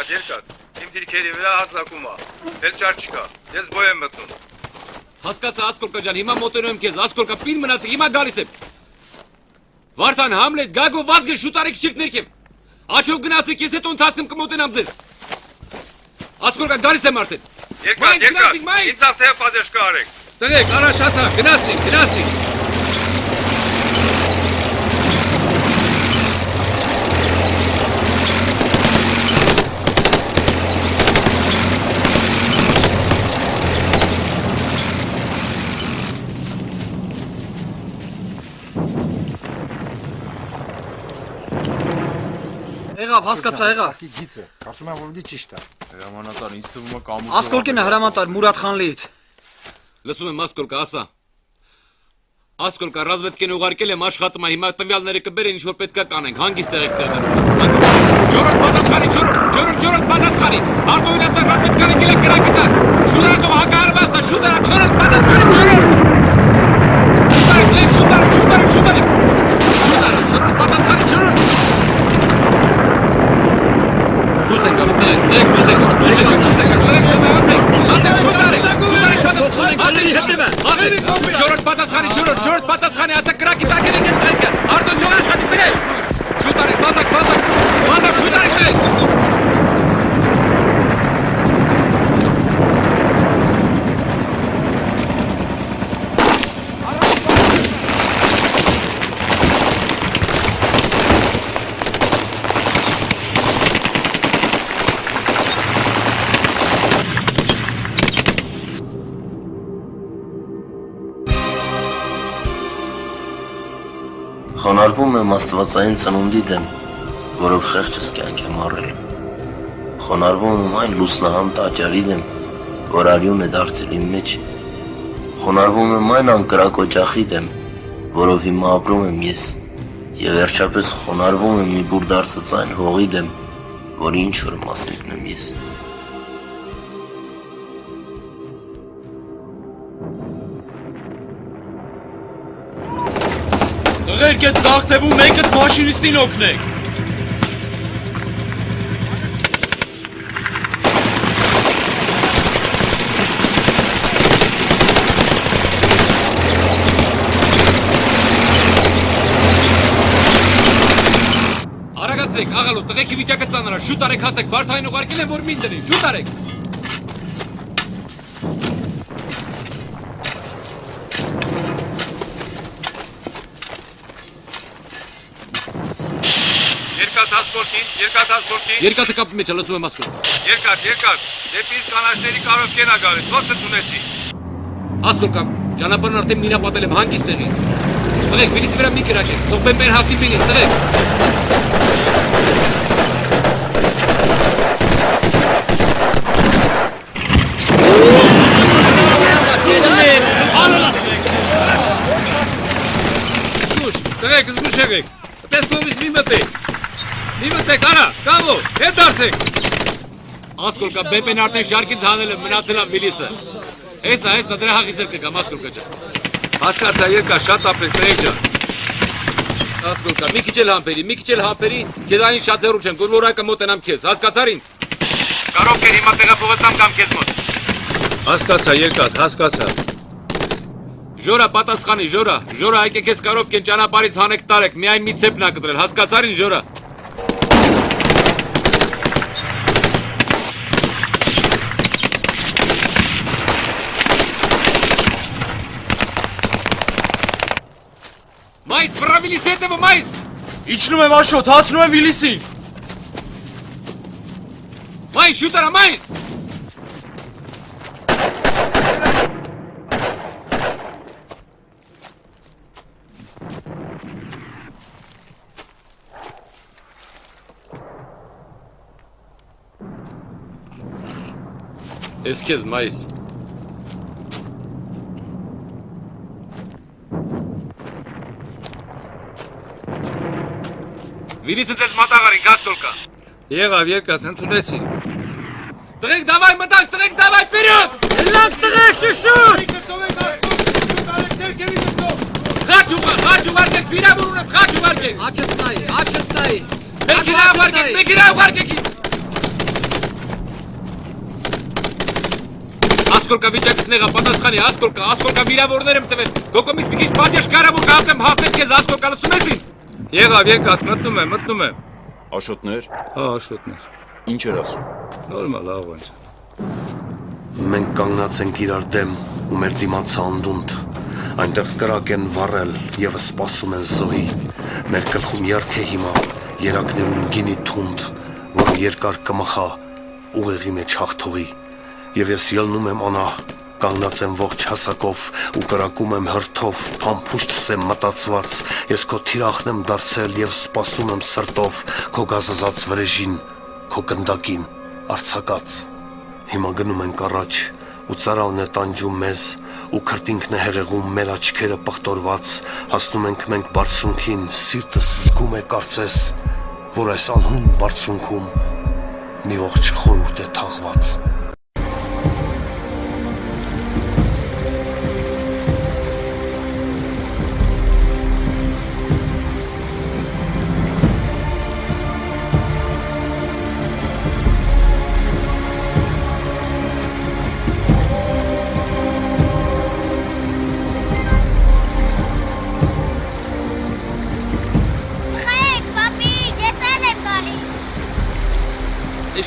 Speaker 19: Երկատ, իմ դիրքերի վրա հարձակում է, էլ ճար չկա, ես բոյ եմ մտնում։
Speaker 6: Հասկացա ասկոլկա ջան, հիմա մոտենում եմ քեզ, ասկոլկա պին մնացի, հիմա գալիս եմ։ Վարդան, Համլետ, Գագո, Վազգեն, շուտ արեք չեք ներքև։ Աչով գնացեք, ես հետո ընթացքում կմոտենամ ձեզ։ Ասկոլկա գալիս եմ արդեն։
Speaker 19: Երկատ, ինձ արդեն պատեշ կարեք։ Տղեկ, առաջացանք, գնացի։
Speaker 8: Եղավ, հասկացա, եղավ։
Speaker 23: Գիծը, կարծում եմ որ դի ճիշտ է։
Speaker 7: Հրամանատար, ինձ թվում է կամուր։
Speaker 8: Ասկոլկինը հրամանտար Մուրադ Խանլիից։
Speaker 6: Լսում եմ ասկոլկա, ասա։ Ասկոլկա ռազմետկեն ուղարկել եմ աշխատում է, հիմա տվյալները կբերեն, ինչ որ պետք է կանենք, հանգիստ եղեք տեղներում։ Ջորոտ պատասխանի, ջորոտ պատասխանի։ Արտոյին ասա ռազմետկանը գելա կրակը տա։ Շուտարա թող հակարվածն է, շուտարա ջորոտ պատասխանի, ջորոտ։ Շուտարեք։ Ջորոտ պատասխանի, ջորոտ։ Դուս եք գալու տեղ, դուս եք, Ջորոտ պատասխանի, ասա կրակի տակեր եք ընտրենքը, արդոն թող աշխատի տեղ, շուտ արեք, բազակ, շուտ արեք տեղ։
Speaker 10: Խոնարհվում եմ աստվածային ծնունդի դեմ, որով խեղճս կյանք եմ առել։ Խոնարհվում եմ այն լուսնահամ տաճարի դեմ, որ արյուն է դարձել իմ մեջ։ Խոնարհվում եմ այն անկրակ օջախի դեմ, որով հիմա ապրում եմ ես։ Եվ վերջապես խոնարհվում եմ մի բուր դարձած այն հողի դեմ, որի ինչ որ մասնիկն եմ ես։
Speaker 7: Տղերք այդ ձախ թևում մեկդ մաշինիստին օգնեք։
Speaker 6: Արագացրեք, աղալու, տղեկի վիճակը ծանր է, շուտ արեք հասեք, Վարդային ուղարկել են, որ մին դրին, շուտ արեք։
Speaker 19: Երկաթ ասկորտին։
Speaker 6: Երկաթը կապի մեջ է, լսում եմ ասկորտ։
Speaker 19: Երկաթ, դեպի իսկ կանաչների կարովկեն է գալիս, ոնց է տունեցի։
Speaker 6: Ասկորկա, ճանապարհն արդեն մինա պատել եմ հանգիստ տեղի։ Տղեկ, վիրիսի վրա մի կրակեք, թող բեմբեն հասնի մինին,
Speaker 19: Տղեկ, զգուշ եղեք, տեսքովից մի մտեք։ Մի մտեք, արա, կավո, հետ դարձեք։
Speaker 6: Ասկոլկա, բեմբեն արդեն շարքից հանել եմ, մնացել եմ վիլիսը։ Հեսա, դրա հաղիզել կգամ, ասկոլկա ջան։
Speaker 19: Հասկացա, երկա, շատ ապրեք, տղեկ ջան։
Speaker 6: Ասկոլկա, մի քիչ էլ համբերի, քեզ այն շատ հեռու չեմ, որ կմոտենամ քեզ, հասկացար ինձ։ Կարող կեր հիմա տեղափոխեցամ կամ քեզ մոտ։
Speaker 19: Հասկացա, երկաթ, հասկացա։
Speaker 6: Ժորա, պատասխանի, Ժորա, եկեք քեզ կարող կեն ճանապարհից հանեք տարեք, միայն մի ցեպն ա կտրել, հասկացար ինձ, Ժորա։ Մայս, վրավիլիս հետևը, մայս։
Speaker 7: Իջնում եմ Աշոտ, հասնում եմ Վիլիսին։
Speaker 6: Մայս, շուտարա, մայս։ Ես քեզ, մայս։ Վիրիսը ձեզ մատաղարին, գասկոլկա։
Speaker 19: Եղավ, երկաթ, ընդունեցի։
Speaker 6: Տղեք, դավայ, մտակ, տղեք, դավայ, պերյոդ։
Speaker 18: Լավ տղեք, շշուտ։
Speaker 6: Խաչ ուղարկեք, վիրավոր ունեմ, խաչ ուղարկեք։
Speaker 18: Աչըտ նայի։
Speaker 6: Մեքենա ուղարկեք։ Ասկոլկա վիճակից նեղա, պատասխանի, ասկոլկա վիրավորներ եմ տվել։ Գոկոմից մի քիչ պատիժ կարավոր կհատեմ, հասնեմ քեզ, ասկոլկա, լսում ես ինձ։
Speaker 19: Եղավ, երկաթ, մտնում եմ։
Speaker 14: Աշոտներ։
Speaker 19: Հա, աշոտներ։
Speaker 14: Ինչ էր ասում։
Speaker 19: Նորմալ, աղվանջ։
Speaker 3: Մենք կանգնած ենք իրար դեմ ու մեր դիմացը անդունդ։ Այնտեղ կրակ են վառել և սպասում են զոհի։ Մեր գլխում երգ է հիմա, երակներում գինի թունդ, որը երկար կմխա ուղեղի մեջ հաղթողի։ Եվ ես ելնում եմ անա, կանգնած եմ ողջ հասակով ու կրակում եմ հրթով, փամփուշտս եմ մտածված, ես քո թիրախն եմ դարձել և սպասում եմ սրտով քո գազազած վրեժին, քո գնդակին, արձակած։ Հիմա գնում ենք առաջ ու ծարավն է տանջում մեզ ու քրտինքն է հեղեղում մեր աչքերը պղտորված, հասնում ենք մենք բարձրունքին, սիրտս զգում է կարծես, որ այս անհուն բարձրունքում մի ողջ խորհուրդ է թաղված։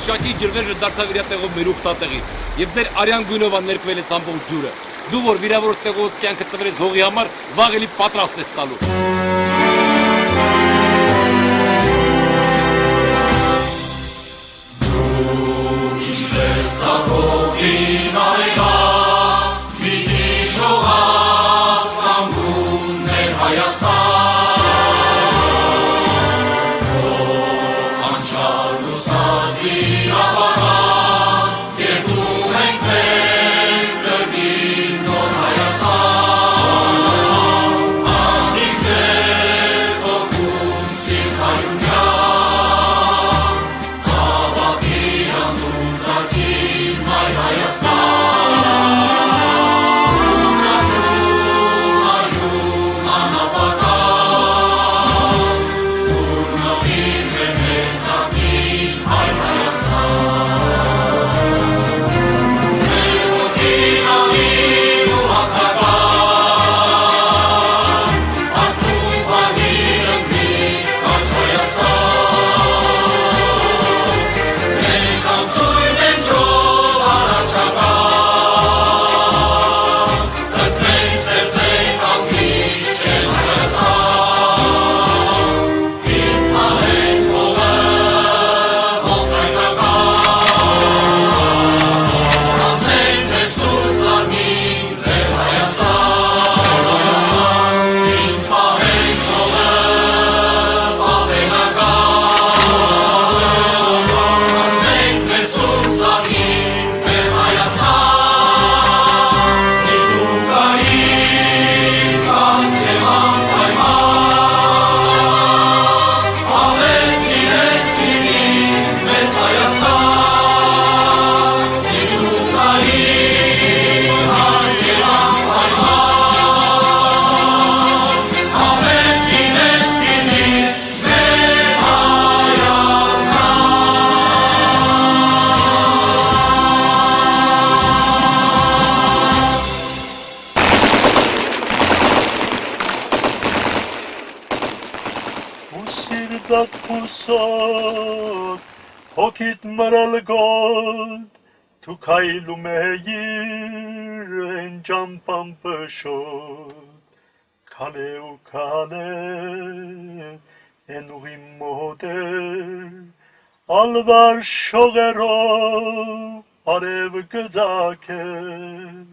Speaker 6: Շակի ջրվեժը դարձավ իր տեղով մեր ուխտատեղի և ձեր արյան գույնով ներկվել ես ամբողջ ջուրը։ Դու որ վիրավորդ տեղով կյանքը տվրես հողի համար, վաղ էլի պատրաստ ես տալու։
Speaker 13: Դու ինչպես ծագողին այգավ, պիտի շողաս կանգուն մեր Հայաստան։ Anapaka
Speaker 15: դակ խուսոտ, հոգիտ մրալ գոտ, դու քայլում էիր են ճամպան պշոտ, քալե ու քալե են ուղի մոտ էր, ալվար շողերով արև գծակեր,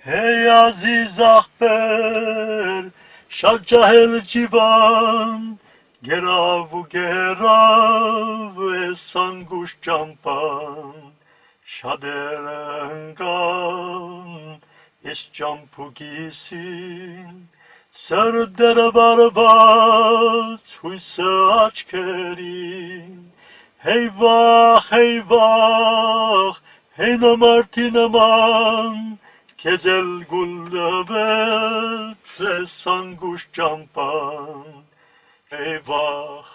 Speaker 15: Hey aziz ախպեր, շատ ջահել ջիվան, գերավ ու գերավ ես անգուշ ճամպան, շատեր ընկան ես ճամփու գիսին, սրդերը բարված հույսը աչքերին, Hey վախ, հեյնամարտի նման, Քեզ էլ գուլվեց ես անգուշ ճամպան, Hey վախ,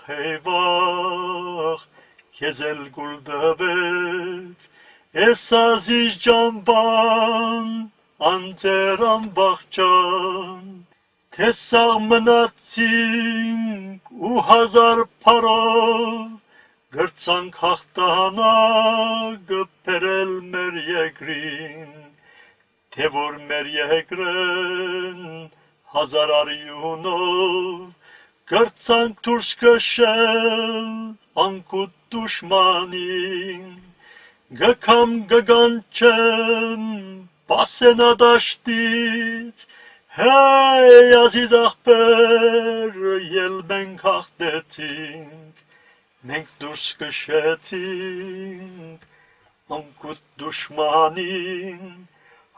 Speaker 15: քեզ էլ գուլվեց ես ազիզ ճամպան, անձեր ամբախճան, Տեսաղ մնացինք ու հազար փարով, Գրցանք հաղթանակը բերել մեր երկրին, Թե որ մեր երկրեն հազար արյունով, Գրցանք դուրս կշել անկուտ դուշմանին, Գքամ գգանչեմ պասենադաշտից, Hey ազիզ ախպեր, ել մենք հաղթեցինք, Մենք դուրս կշեցինք անկուտ դուշմանին,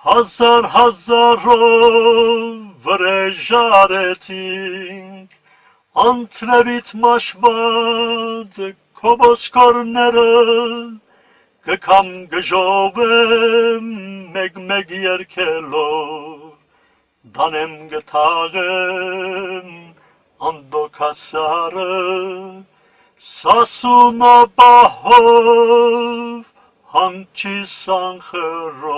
Speaker 15: Հազարով վրեժարեցինք, անցրևից մաշված քո ոսկորները, Գքամ գժովեմ մեկ երկելով, Դանեմ գթաղեմ անդոքասարը, Սասուն ապահով, հանչի սանխրով,